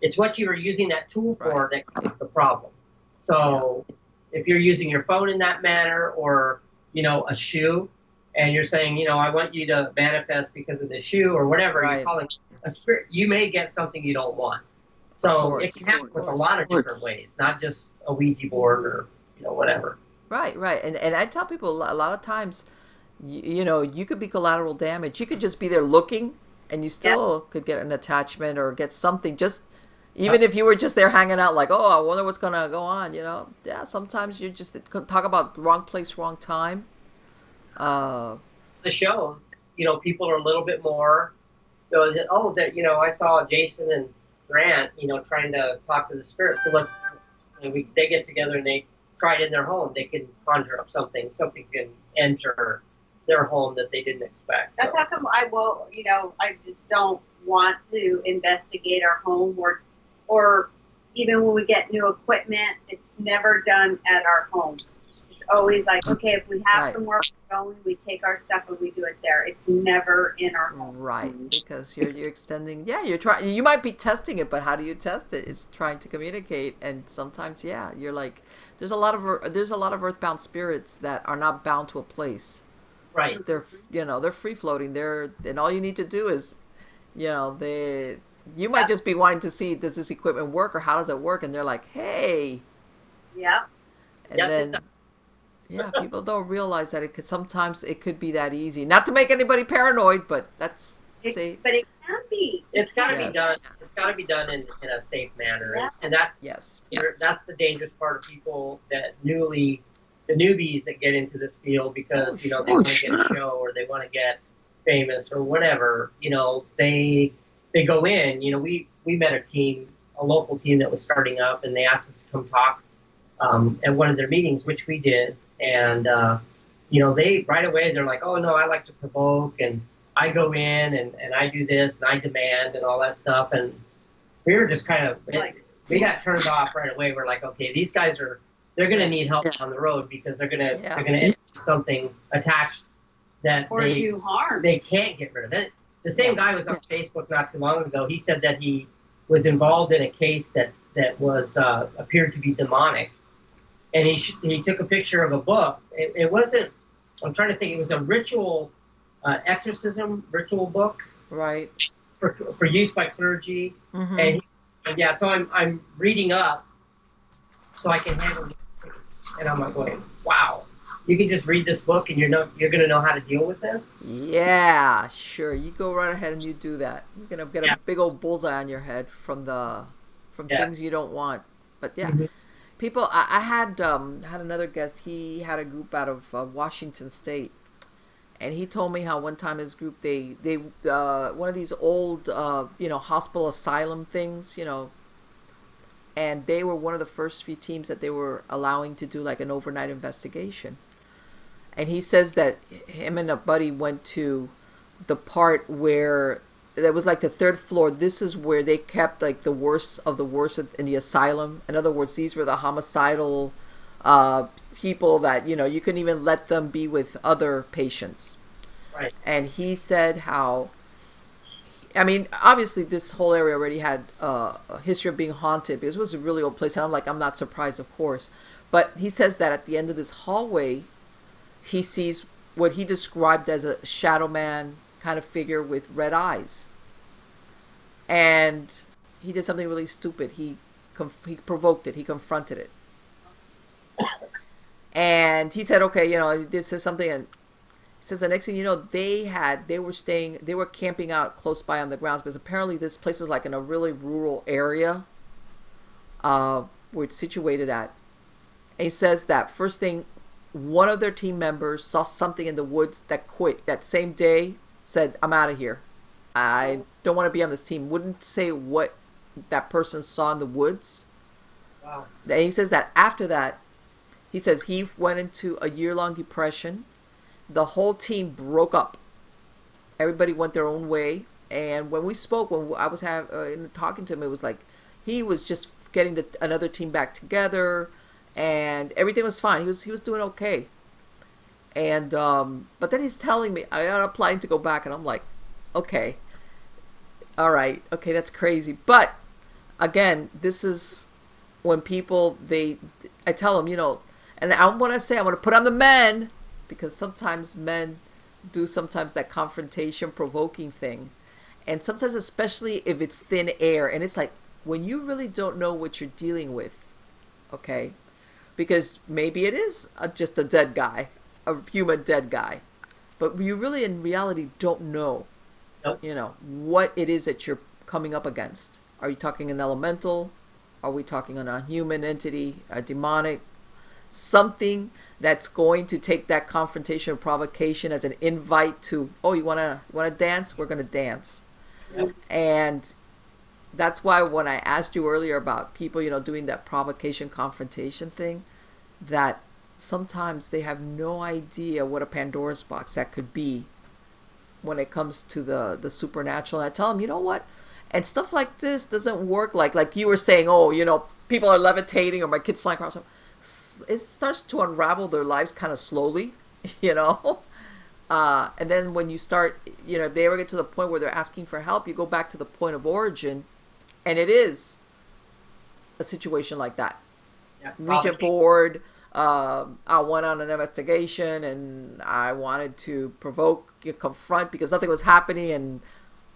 It's what you were using that tool for that is the problem. So if you're using your phone in that manner, or a shoe, and you're saying, I want you to manifest because of the shoe or whatever, you're calling a spirit, you may get something you don't want. So it can happen with a lot of different ways, not just a Ouija board or whatever. Right. And I tell people a lot of times, you could be collateral damage. You could just be there looking, and you still could get an attachment or get something. Just even if you were just there hanging out, like, oh, I wonder what's gonna go on. Yeah. Sometimes you just talk about wrong place, wrong time. The shows, people are a little bit more. I saw Jason and Grant, trying to talk to the spirit. So they get together and they try it in their home. They can conjure up something can enter their home that they didn't expect. That's how come I just don't want to investigate our home, or even when we get new equipment, it's never done at our home. It's always like, okay, if we have some work going, we take our stuff and we do it there. It's never in our home. Right, because you're extending. Yeah, you're trying. You might be testing it, but how do you test it? It's trying to communicate, and sometimes, you're like, there's a lot of earthbound spirits that are not bound to a place. Right. They're free floating. And all you need to do is, you might just be wanting to see, does this equipment work or how does it work? And they're like, hey. Yeah. And people don't realize that sometimes it could be that easy. Not to make anybody paranoid, but but it can be. It's got to be done. It's got to be done in a safe manner, and that's that's the dangerous part of people that newly the newbies that get into this field because they want to get a show or they want to get famous or whatever. They go in. We met a local team that was starting up, and they asked us to come talk at one of their meetings, which we did. And they right away they're like, oh no, I like to provoke, and I go in and I do this and I demand and all that stuff. And we were just kind of we got turned off right away. We're like, okay, these guys they're going to need help on the road because they're going to end something attached that or do harm. They can't get rid of it. The same guy was on Facebook not too long ago. He said that he was involved in a case that was appeared to be demonic, and he took a picture of a book. It wasn't. I'm trying to think. It was a ritual exorcism ritual book, right? For use by clergy, and so I'm reading up so I can handle this, and I'm like going, wow. You can just read this book and you're going to know how to deal with this? Yeah, sure. You go right ahead and you do that. You're going to get a big old bullseye on your head from things you don't want. But yeah, people, I had another guest. He had a group out of Washington State. And he told me how one time his group, they one of these old, hospital asylum things, and they were one of the first few teams that they were allowing to do like an overnight investigation. And he says that him and a buddy went to the part where that was like the third floor. This is where they kept like the worst of the worst in the asylum. In other words, these were the homicidal people that, you couldn't even let them be with other patients. Right. And he said how, obviously this whole area already had a history of being haunted because it was a really old place. And I'm not surprised, of course. But he says that at the end of this hallway, he sees what he described as a shadow man kind of figure with red eyes. And he did something really stupid. He provoked it. He confronted it. And he said, okay, this is something. And he says the next thing you know, they were camping out close by on the grounds because apparently this place is like in a really rural area where it's situated at. And he says that first thing, one of their team members saw something in the woods that quit that same day, said, I'm out of here. I don't want to be on this team. Wouldn't say what that person saw in the woods. Wow. And he says that after that, he says he went into a year-long depression. The whole team broke up. Everybody went their own way. And when we spoke, when I was talking to him, it was like he was just getting another team back together, and everything was fine. He was doing okay. And but then he's telling me I'm planning to go back, and I'm like, okay, all right, okay, that's crazy. But again, this is when people I tell them, and I want to put on the men, because sometimes men do that confrontation provoking thing. And sometimes, especially if it's thin air, and it's like when you really don't know what you're dealing with, okay? Because maybe it is just a dead guy, a human dead guy. But you really, in reality, don't know, what it is that you're coming up against. Are you talking an elemental? Are we talking on a human entity, a demonic? Something that's going to take that confrontation or provocation as an invite to, oh, you wanna dance? We're gonna dance. Yep. And that's why when I asked you earlier about people, doing that provocation confrontation thing, that sometimes they have no idea what a Pandora's box that could be when it comes to the supernatural. And I tell them, you know what? And stuff like this doesn't work like you were saying, oh, people are levitating or my kid's flying across. It starts to unravel their lives kind of slowly, and then when you start, if they ever get to the point where they're asking for help, you go back to the point of origin, and it is a situation like that. Yeah, Regent board, I went on an investigation and I wanted to provoke, confront, because nothing was happening, and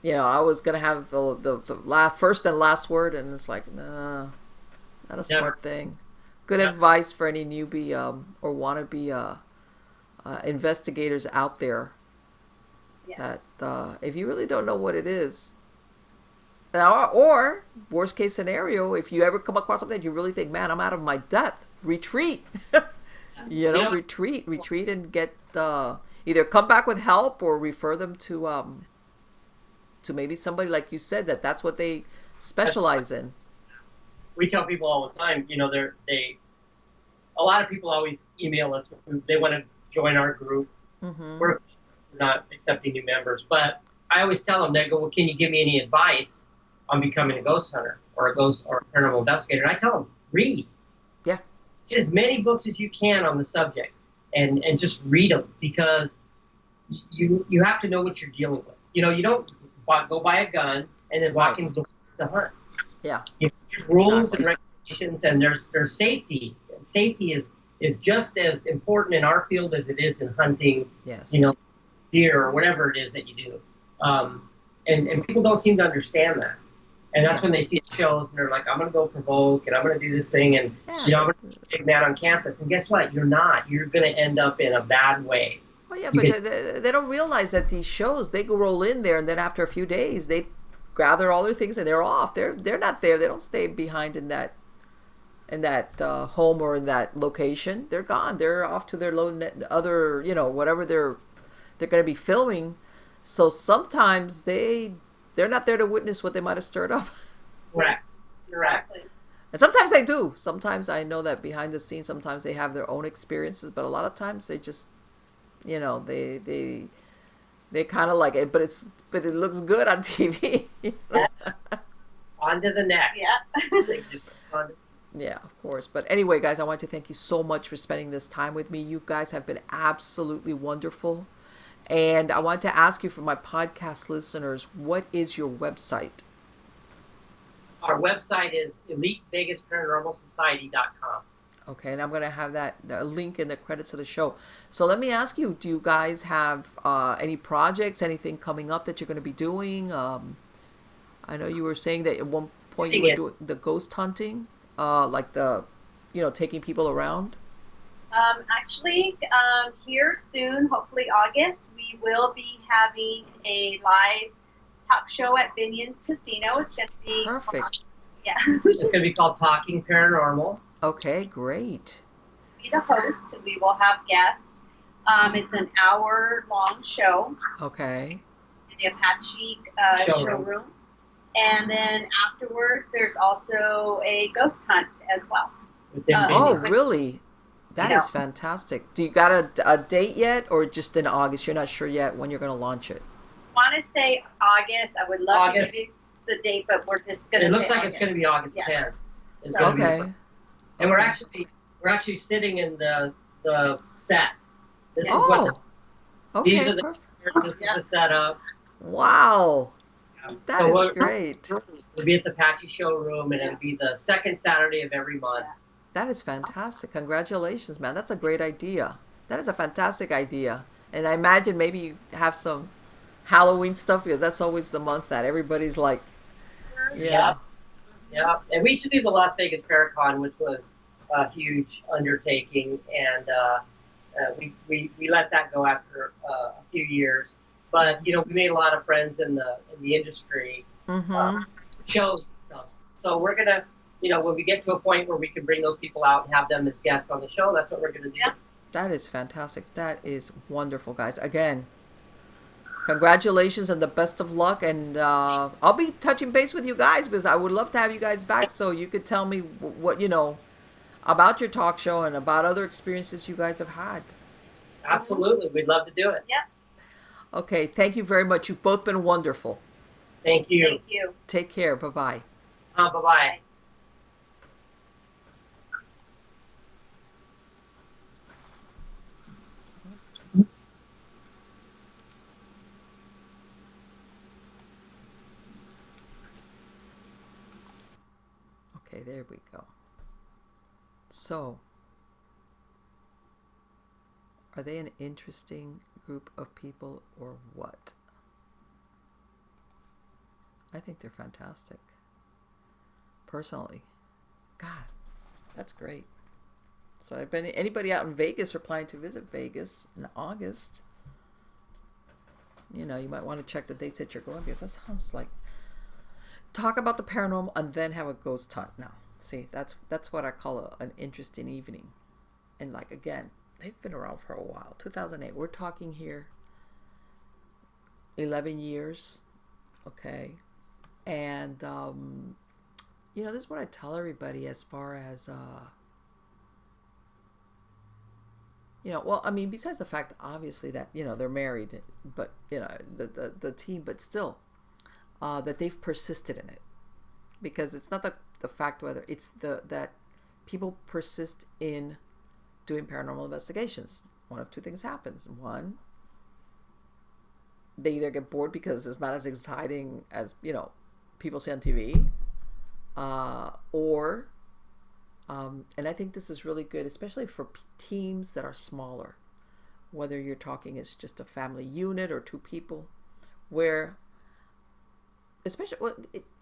I was gonna have the first and last word, and it's like, nah, not a smart thing. Good advice for any newbie or wannabe investigators out there. Yeah. That if you really don't know what it is, or worst case scenario, if you ever come across something that you really think, man, I'm out of my depth, retreat. retreat and get either come back with help or refer them to maybe somebody like you said that's what they specialize in. We tell people all the time, a lot of people always email us. They want to join our group. Mm-hmm. We're not accepting new members, but I always tell them, they go, well, can you give me any advice on becoming a ghost hunter or a paranormal investigator? And I tell them, read. Yeah. Get as many books as you can on the subject and just read them, because you have to know what you're dealing with. You don't go buy a gun and then walk into the hunt. Yeah. There's rules and regulations, and there's safety. Safety is just as important in our field as it is in hunting. Yes. Deer or whatever it is that you do. And people don't seem to understand that. And that's when they see shows and they're like, I'm going to go provoke and I'm going to do this thing and I'm going to be a big man on campus. And guess what? You're not. You're going to end up in a bad way. Oh yeah, but they don't realize that these shows, they go roll in there and then after a few days they gather all their things and they're off. They're not there. They don't stay behind in that home or in that location. They're gone. They're off to their other whatever they're going to be filming. So sometimes they're not there to witness what they might have stirred up. Correct. And sometimes they do. Sometimes I know that behind the scenes, sometimes they have their own experiences, but a lot of times they just, they kind of like it, but it looks good on TV. On to the next. Yeah. Yeah, of course. But anyway, guys, I want to thank you so much for spending this time with me. You guys have been absolutely wonderful. And I want to ask you, for my podcast listeners, what is your website? Our website is EliteVegasParanormalSociety.com. Okay, and I'm going to have the link in the credits of the show. So let me ask you, do you guys have any projects, anything coming up that you're going to be doing? I know you were saying that at one point you were doing the ghost hunting, like taking people around. Actually, here soon, hopefully August, we will be having a live talk show at Binion's Casino. It's going to be perfect. It's going to be called Talking Paranormal. Okay, great. Be the host. We will have guests. It's an hour-long show. Okay. In the Apache showroom. And then afterwards, there's also a ghost hunt as well. Oh, really? That is fantastic. Do you got a date yet, or just in August? You're not sure yet when you're going to launch it? I want to say August. I would love to give you the date, but we're just going to. It looks like it's going to be August 10th. Okay. And we're actually sitting in the set. This is these are this is the setup. Wow. That is great. We'll be at the Apache showroom, and it'll be the second Saturday of every month. That is fantastic. Congratulations, man. That's a great idea. That is a fantastic idea. And I imagine maybe you have some Halloween stuff, because that's always the month that everybody's like, Yeah. And we used to do the Las Vegas Paracon, which was a huge undertaking, and we let that go after a few years. But we made a lot of friends in the industry, shows and stuff. So we're gonna, when we get to a point where we can bring those people out and have them as guests on the show, that's what we're gonna do. That is fantastic. That is wonderful, guys. Again, congratulations and the best of luck. And I'll be touching base with you guys, because I would love to have you guys back so you could tell me what about your talk show and about other experiences you guys have had. Absolutely, we'd love to do it. Yeah. Okay, thank you very much. You've both been wonderful. Thank you. Thank you. Take care. Bye-bye. Bye-bye. Okay, there we go. So, are they an interesting group of people or what? I think they're fantastic. Personally. God, that's great. So I've been anybody out in Vegas or planning to visit Vegas in August, you might want to check the dates that you're going, because that sounds like talk about the paranormal and then have a ghost hunt. Now, see, that's what I call an interesting evening. And like, again, they've been around for a while. 2008, we're talking here 11 years, okay? And, this is what I tell everybody as far as, besides the fact, obviously, that, they're married, but, the team, but still, that they've persisted in it. Because it's not the fact whether, it's that people persist in doing paranormal investigations. One of two things happens. One, they either get bored because it's not as exciting as, people see on TV, or, and I think this is really good, especially for teams that are smaller, whether you're talking it's just a family unit or two people, where, especially,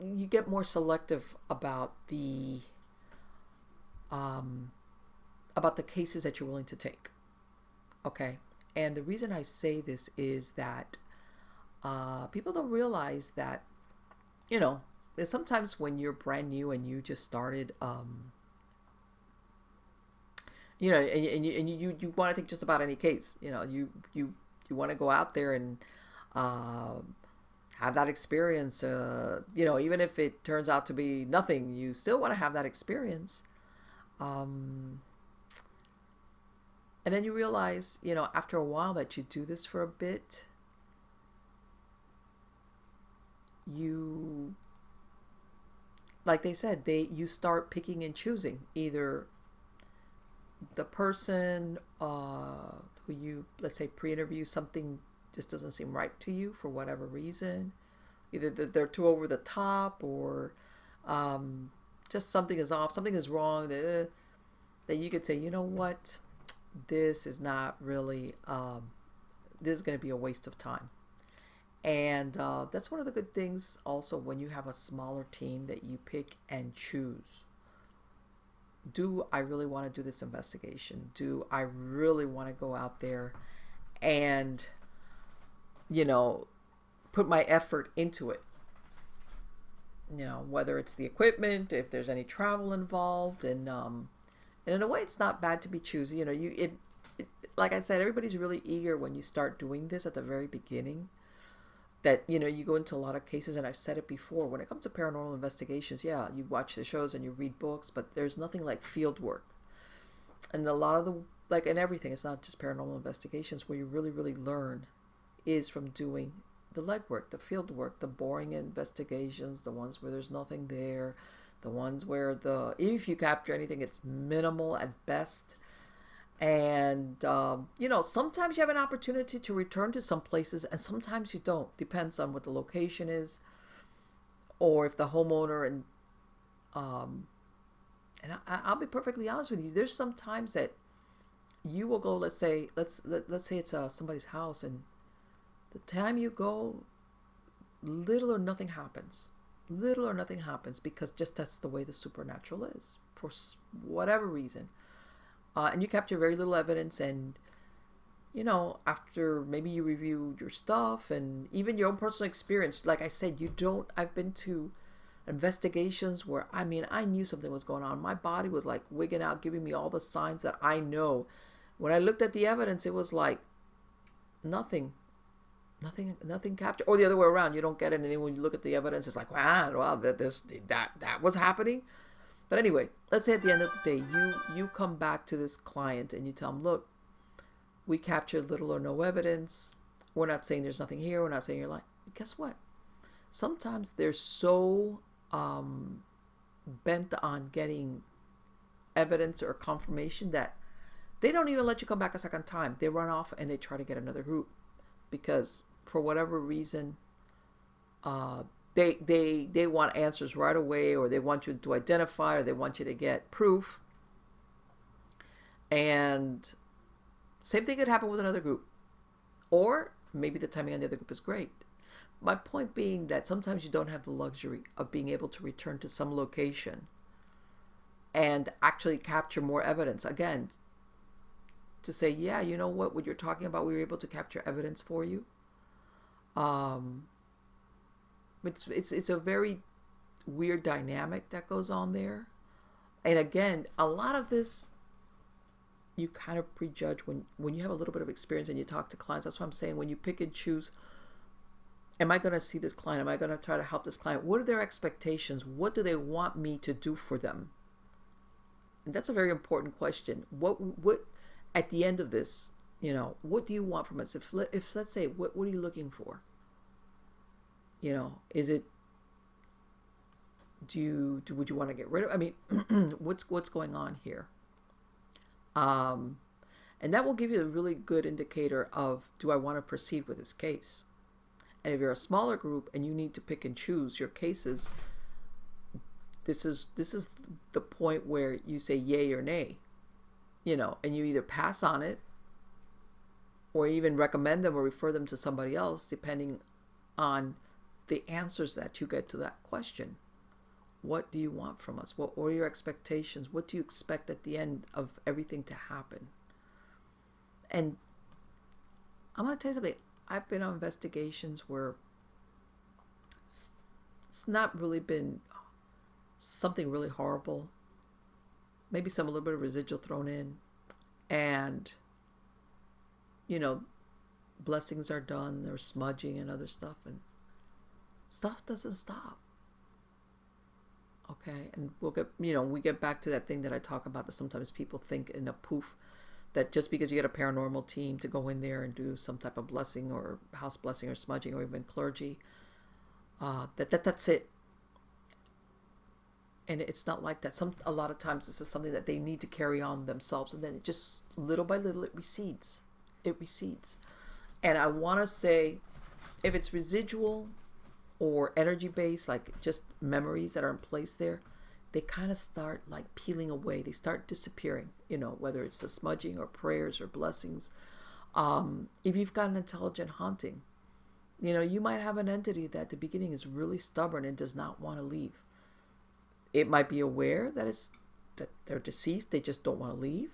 you get more selective about the cases that you're willing to take. Okay, and the reason I say this is that people don't realize that, sometimes when you're brand new and you just started, and you want to take just about any case, you want to go out there and have that experience, even if it turns out to be nothing, you still want to have that experience. And then you realize, after a while that you do this for a bit, you, like they said, you start picking and choosing either the person who you, let's say, pre-interview, something just doesn't seem right to you for whatever reason. Either they're too over the top, or just something is off, something is wrong, that you could say, you know what, this is not really, this is going to be a waste of time. And that's one of the good things also when you have a smaller team, that you pick and choose. Do I really want to do this investigation? Do I really want to go out there and, put my effort into it? Whether it's the equipment, if there's any travel involved, and in a way, it's not bad to be choosy. Like I said, everybody's really eager when you start doing this at the very beginning. That, you go into a lot of cases, and I've said it before, when it comes to paranormal investigations, yeah, you watch the shows and you read books, but there's nothing like field work. And a lot of and everything, it's not just paranormal investigations, where you really, really learn is from doing the legwork, the field work, the boring investigations, the ones where there's nothing there, the ones where if you capture anything, it's minimal at best. And, sometimes you have an opportunity to return to some places, and sometimes you don't. Depends on what the location is, or if the homeowner, and I'll be perfectly honest with you. There's some times that you will go, let's say it's somebody's house, and the time you go, little or nothing happens, because just that's the way the supernatural is, for whatever reason. And you capture very little evidence, and after maybe you review your stuff and even your own personal experience, like I said, I've been to investigations where, I knew something was going on. My body was like wigging out, giving me all the signs that I know. When I looked at the evidence, it was like nothing captured, or the other way around. You don't get it, and then when you look at the evidence, it's like, wow, that was happening. But anyway, let's say at the end of the day, you come back to this client and you tell them, look, we captured little or no evidence. We're not saying there's nothing here. We're not saying you're lying. Guess what? Sometimes they're so bent on getting evidence or confirmation that they don't even let you come back a second time. They run off and they try to get another group, because for whatever reason, they want answers right away, or they want you to identify, or they want you to get proof. And same thing could happen with another group, or maybe the timing on the other group is great. My point being that sometimes you don't have the luxury of being able to return to some location and actually capture more evidence. Again, to say, yeah, you know what you're talking about, we were able to capture evidence for you. It's a very weird dynamic that goes on there. And again, a lot of this, you kind of prejudge when you have a little bit of experience and you talk to clients. That's what I'm saying. When you pick and choose, am I going to see this client? Am I going to try to help this client? What are their expectations? What do they want me to do for them? And that's a very important question. What at the end of this, what do you want from us? If let's say, what are you looking for? Is it, would you want to get rid of, I mean, what's going on here? And that will give you a really good indicator of, do I want to proceed with this case? And if you're a smaller group and you need to pick and choose your cases, this is the point where you say yay or nay, and you either pass on it or even recommend them or refer them to somebody else, depending on the answers that you get to that question. What do you want from us? What are your expectations? What do you expect at the end of everything to happen? And I'm going to tell you something. I've been on investigations where it's not really been something really horrible. Maybe a little bit of residual thrown in. And, blessings are done. There's smudging and other stuff. And stuff doesn't stop. Okay, and we get back to that thing that I talk about, that sometimes people think in a poof that just because you get a paranormal team to go in there and do some type of blessing or house blessing or smudging or even clergy, that's it. And it's not like that. A lot of times this is something that they need to carry on themselves, and then it just little by little it recedes. And I want to say, if it's residual or energy based, like just memories that are in place there, they kind of start like peeling away. They start disappearing, whether it's the smudging or prayers or blessings. If you've got an intelligent haunting, you might have an entity that at the beginning is really stubborn and does not want to leave. It might be aware that they're deceased. They just don't want to leave.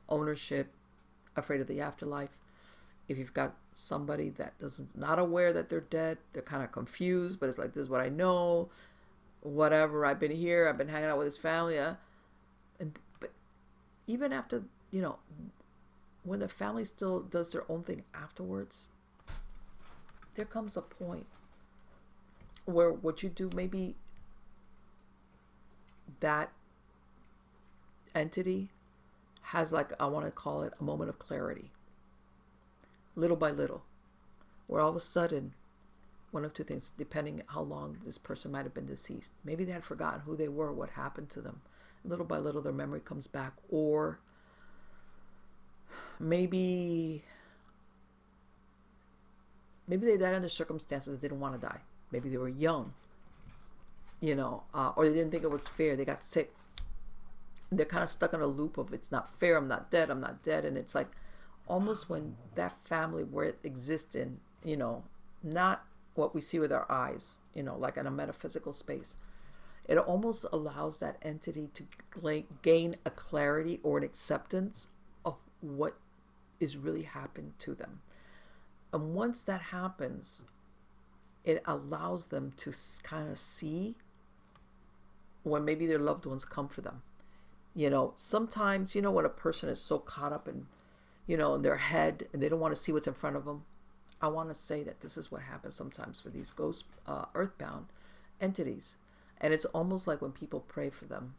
Ownership, afraid of the afterlife. If you've got somebody that not aware that they're dead, they're kind of confused, but it's like, this is what I know, whatever, I've been here, I've been hanging out with his family. But even after, when the family still does their own thing afterwards, there comes a point where what you do, maybe that entity has, like, I want to call it a moment of clarity. Little by little, where all of a sudden, one of two things, depending how long this person might have been deceased. Maybe they had forgotten who they were, what happened to them. Little by little, their memory comes back. Or maybe they died under circumstances that didn't want to die. Maybe they were young, or they didn't think it was fair. They got sick. They're kind of stuck in a loop of, it's not fair, I'm not dead. And it's like, almost when that family, where it exists in, not what we see with our eyes, like in a metaphysical space, it almost allows that entity to gain a clarity or an acceptance of what is really happened to them. And once that happens, it allows them to kind of see when maybe their loved ones come for them. Sometimes, when a person is so caught up in their head, and they don't want to see what's in front of them. I want to say that this is what happens sometimes for these ghost, earthbound entities. And it's almost like when people pray for them,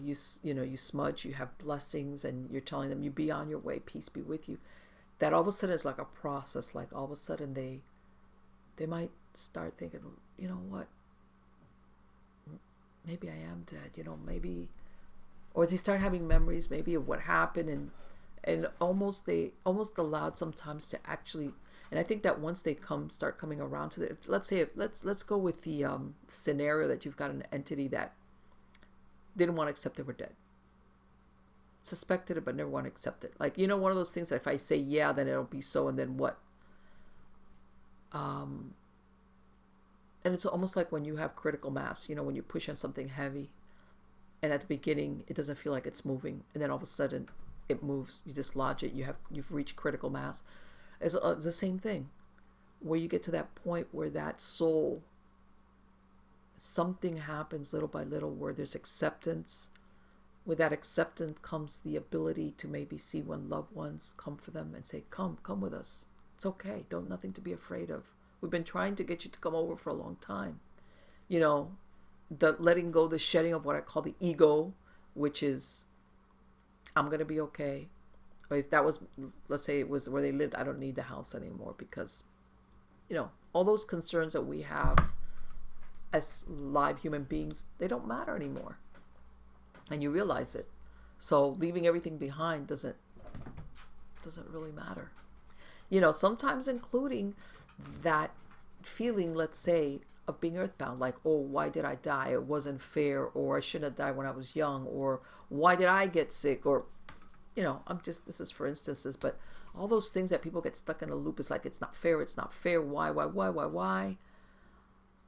you smudge, you have blessings, and you're telling them, you be on your way, peace be with you. That all of a sudden is like a process. Like all of a sudden they might start thinking, what? Maybe I am dead, maybe, or they start having memories maybe of what happened, and they almost allowed sometimes to actually, and I think that once they start coming around to it, let's go with the scenario that you've got an entity that didn't want to accept they were dead, suspected it but never want to accept it. Like, one of those things that if I say yeah, then it'll be so, and then what? And it's almost like when you have critical mass, when you push on something heavy, and at the beginning it doesn't feel like it's moving, and then all of a sudden it moves, you dislodge it, you've reached critical mass. It's the same thing, where you get to that point where that soul, something happens little by little, where there's acceptance, with that acceptance comes the ability to maybe see when loved ones come for them and say, come with us. It's okay. Don't nothing to be afraid of. We've been trying to get you to come over for a long time. You know, the letting go, the shedding of what I call the ego, which is, I'm going to be okay. Or if that was, let's say it was where they lived, I don't need the house anymore because, you know, all those concerns that we have as live human beings, they don't matter anymore. And you realize it. So leaving everything behind doesn't really matter. You know, sometimes including that feeling, let's say, of being earthbound, like, oh, why did I die? It wasn't fair, or I shouldn't have died when I was young, or why did I get sick? Or, you know, this is for instances, but all those things that people get stuck in a loop is like, it's not fair, why?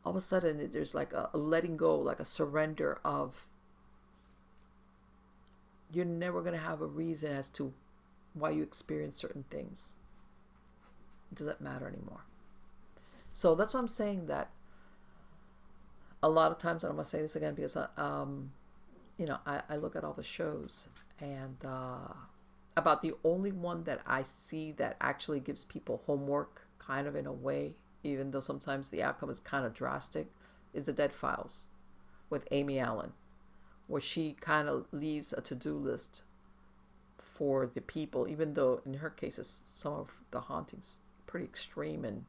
All of a sudden, there's like a letting go, like a surrender of, you're never going to have a reason as to why you experience certain things. It doesn't matter anymore. So that's why I'm saying that a lot of times, and I'm going to say this again because, you know, I look at all the shows, and about the only one that I see that actually gives people homework kind of in a way, even though sometimes the outcome is kind of drastic, is the Dead Files with Amy Allen, where she kind of leaves a to-do list for the people, even though in her cases, some of the hauntings pretty extreme, and,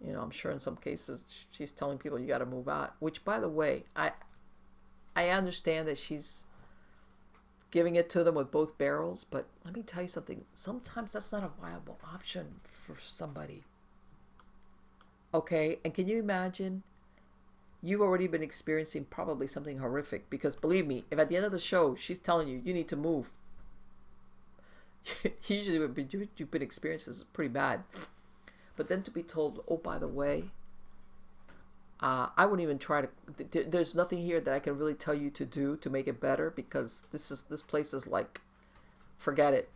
you know, I'm sure in some cases she's telling people you got to move out, which, by the way, I understand that she's giving it to them with both barrels, but let me tell you something. Sometimes that's not a viable option for somebody. Okay? And can you imagine? You've already been experiencing probably something horrific, because believe me, if at the end of the show she's telling you need to move, usually what you've been experiencing is pretty bad. But then to be told, oh, by the way, I wouldn't even try to, there's nothing here that I can really tell you to do to make it better, because this place is like, forget it.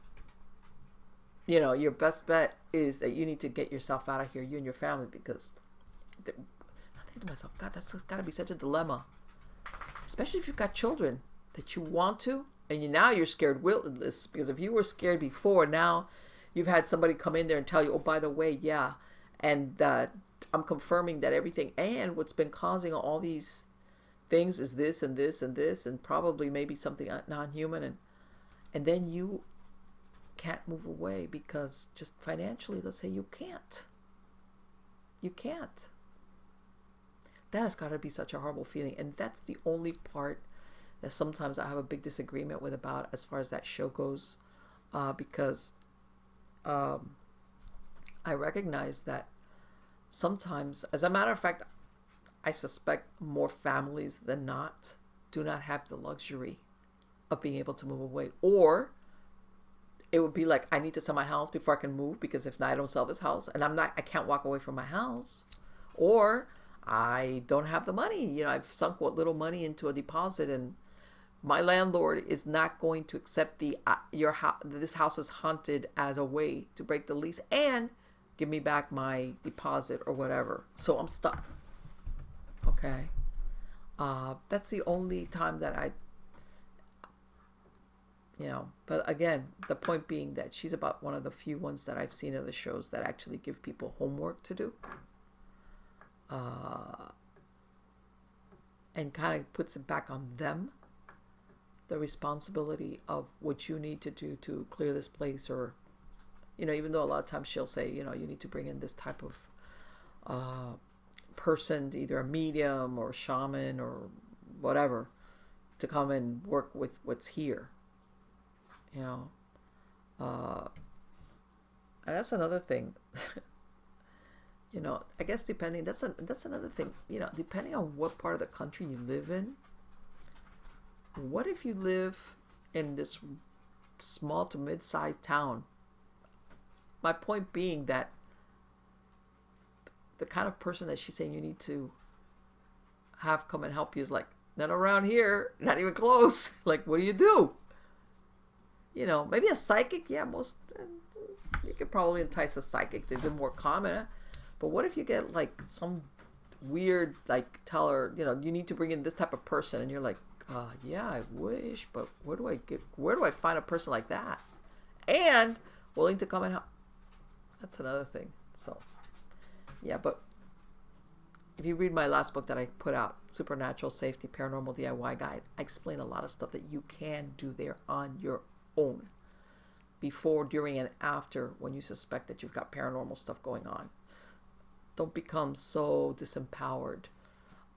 You know, your best bet is that you need to get yourself out of here, you and your family, because I think to myself, God, that's got to be such a dilemma, especially if you've got children that you want to, and now you're scared witless, because if you were scared before, now you've had somebody come in there and tell you, oh, by the way, yeah, and I'm confirming that everything, and what's been causing all these things is this and this and this, and probably maybe something non-human, and then you can't move away because just financially, let's say you can't. That has got to be such a horrible feeling, and that's the only part that sometimes I have a big disagreement with about as far as that show goes, because I recognize that sometimes, as a matter of fact, I suspect more families than not do not have the luxury of being able to move away. Or it would be like, I need to sell my house before I can move, because if not, I don't sell this house, and I can't walk away from my house. Or I don't have the money. You know, I've sunk what little money into a deposit, and my landlord is not going to accept this house is haunted as a way to break the lease and give me back my deposit or whatever. So I'm stuck. Okay. That's the only time that but again, the point being that she's about one of the few ones that I've seen in the shows that actually give people homework to do. And kind of puts it back on them, the responsibility of what you need to do to clear this place, or, you know, even though a lot of times she'll say, you know, you need to bring in this type of person, either a medium or a shaman or whatever, to come and work with what's here, you know. And that's another thing. You know, I guess depending, that's another thing, you know, depending on what part of the country you live in. What if you live in this small to mid-sized town? My point being that the kind of person that she's saying you need to have come and help you is like, not around here, not even close. Like, what do? You know, maybe a psychic, yeah, you could probably entice a psychic. They're more common. But what if you get like some weird, like, tell her, you know, you need to bring in this type of person, and you're like, Yeah, I wish, but where do I find a person like that? And willing to come and help. That's another thing. So, yeah, but if you read my last book that I put out, Supernatural Safety Paranormal DIY Guide, I explain a lot of stuff that you can do there on your own. Before, during, and after when you suspect that you've got paranormal stuff going on. Don't become so disempowered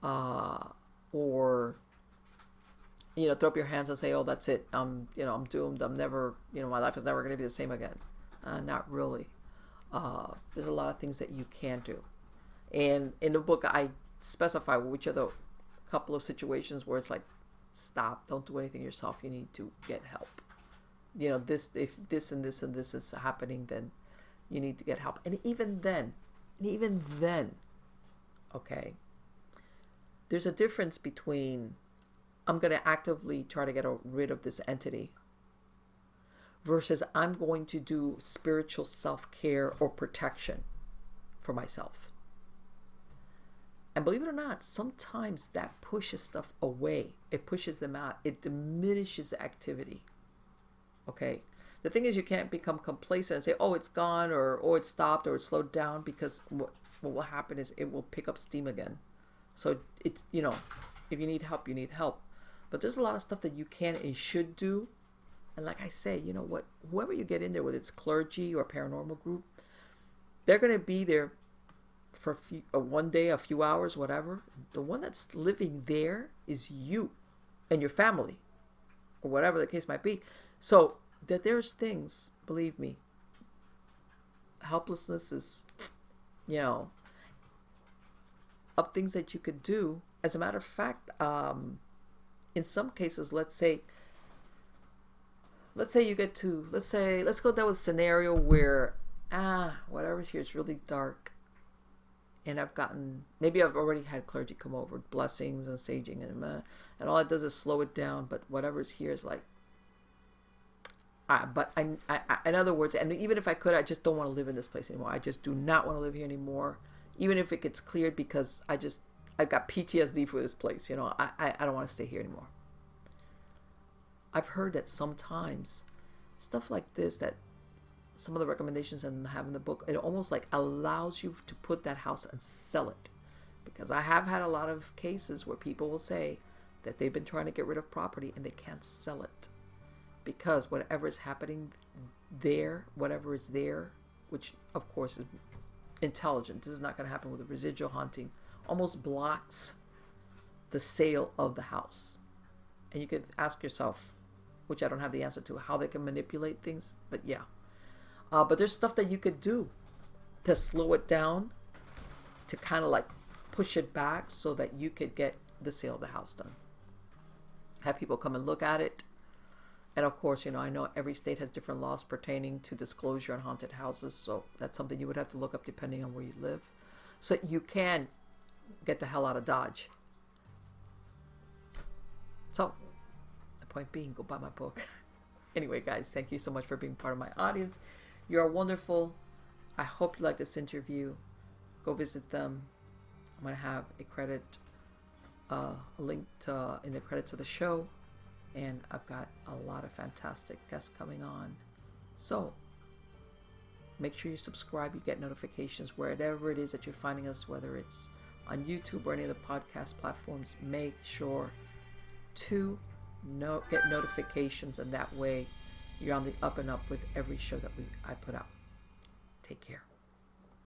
or throw up your hands and say, oh, that's it. I'm doomed. I'm never, my life is never going to be the same again. Not really. There's a lot of things that you can do. And in the book, I specify which are the couple of situations where it's like, stop, don't do anything yourself. You need to get help. If this and this and this is happening, then you need to get help. And even then, okay, there's a difference between I'm going to actively try to get rid of this entity versus I'm going to do spiritual self-care or protection for myself. And believe it or not, sometimes that pushes stuff away. It pushes them out. It diminishes the activity. Okay? The thing is, you can't become complacent and say, oh, it's gone, or oh, it stopped, or it slowed down, because what will happen is it will pick up steam again. So it's, if you need help, you need help. But there's a lot of stuff that you can and should do. And like I say, you know what? Whoever you get in there, whether it's clergy or a paranormal group, they're going to be there for one day, a few hours, whatever. The one that's living there is you and your family, or whatever the case might be. So that there's things, believe me, helplessness is, of things that you could do. As a matter of fact, in some cases, let's say you get to, let's go down with a scenario where, whatever's here is really dark. And maybe I've already had clergy come over, blessings and saging, and all it does is slow it down. But whatever's here is like, but I, in other words, and even if I could, I just don't want to live in this place anymore. I just do not want to live here anymore, even if it gets cleared, because I've got PTSD for this place. I don't want to stay here anymore. I've heard that sometimes stuff like this, that some of the recommendations I have in the book, it almost like allows you to put that house and sell it. Because I have had a lot of cases where people will say that they've been trying to get rid of property and they can't sell it. Because whatever is happening there, whatever is there, which of course is intelligent, this is not going to happen with a residual haunting, almost blocks the sale of the house. And you could ask yourself, which I don't have the answer to, how they can manipulate things, but yeah. But there's stuff that you could do to slow it down, to kind of like push it back so that you could get the sale of the house done. Have people come and look at it. And of course, I know every state has different laws pertaining to disclosure on haunted houses. So that's something you would have to look up depending on where you live. So you can get the hell out of Dodge. So the point being, go buy my book. Anyway, guys, thank you so much for being part of my audience. You're wonderful. I hope you like this interview. Go visit them. I'm going to have a link in the credits of the show. And I've got a lot of fantastic guests coming on. So make sure you subscribe. You get notifications wherever it is that you're finding us, whether it's on YouTube or any of the podcast platforms. Make sure to get notifications, and that way you're on the up and up with every show that I put out. Take care.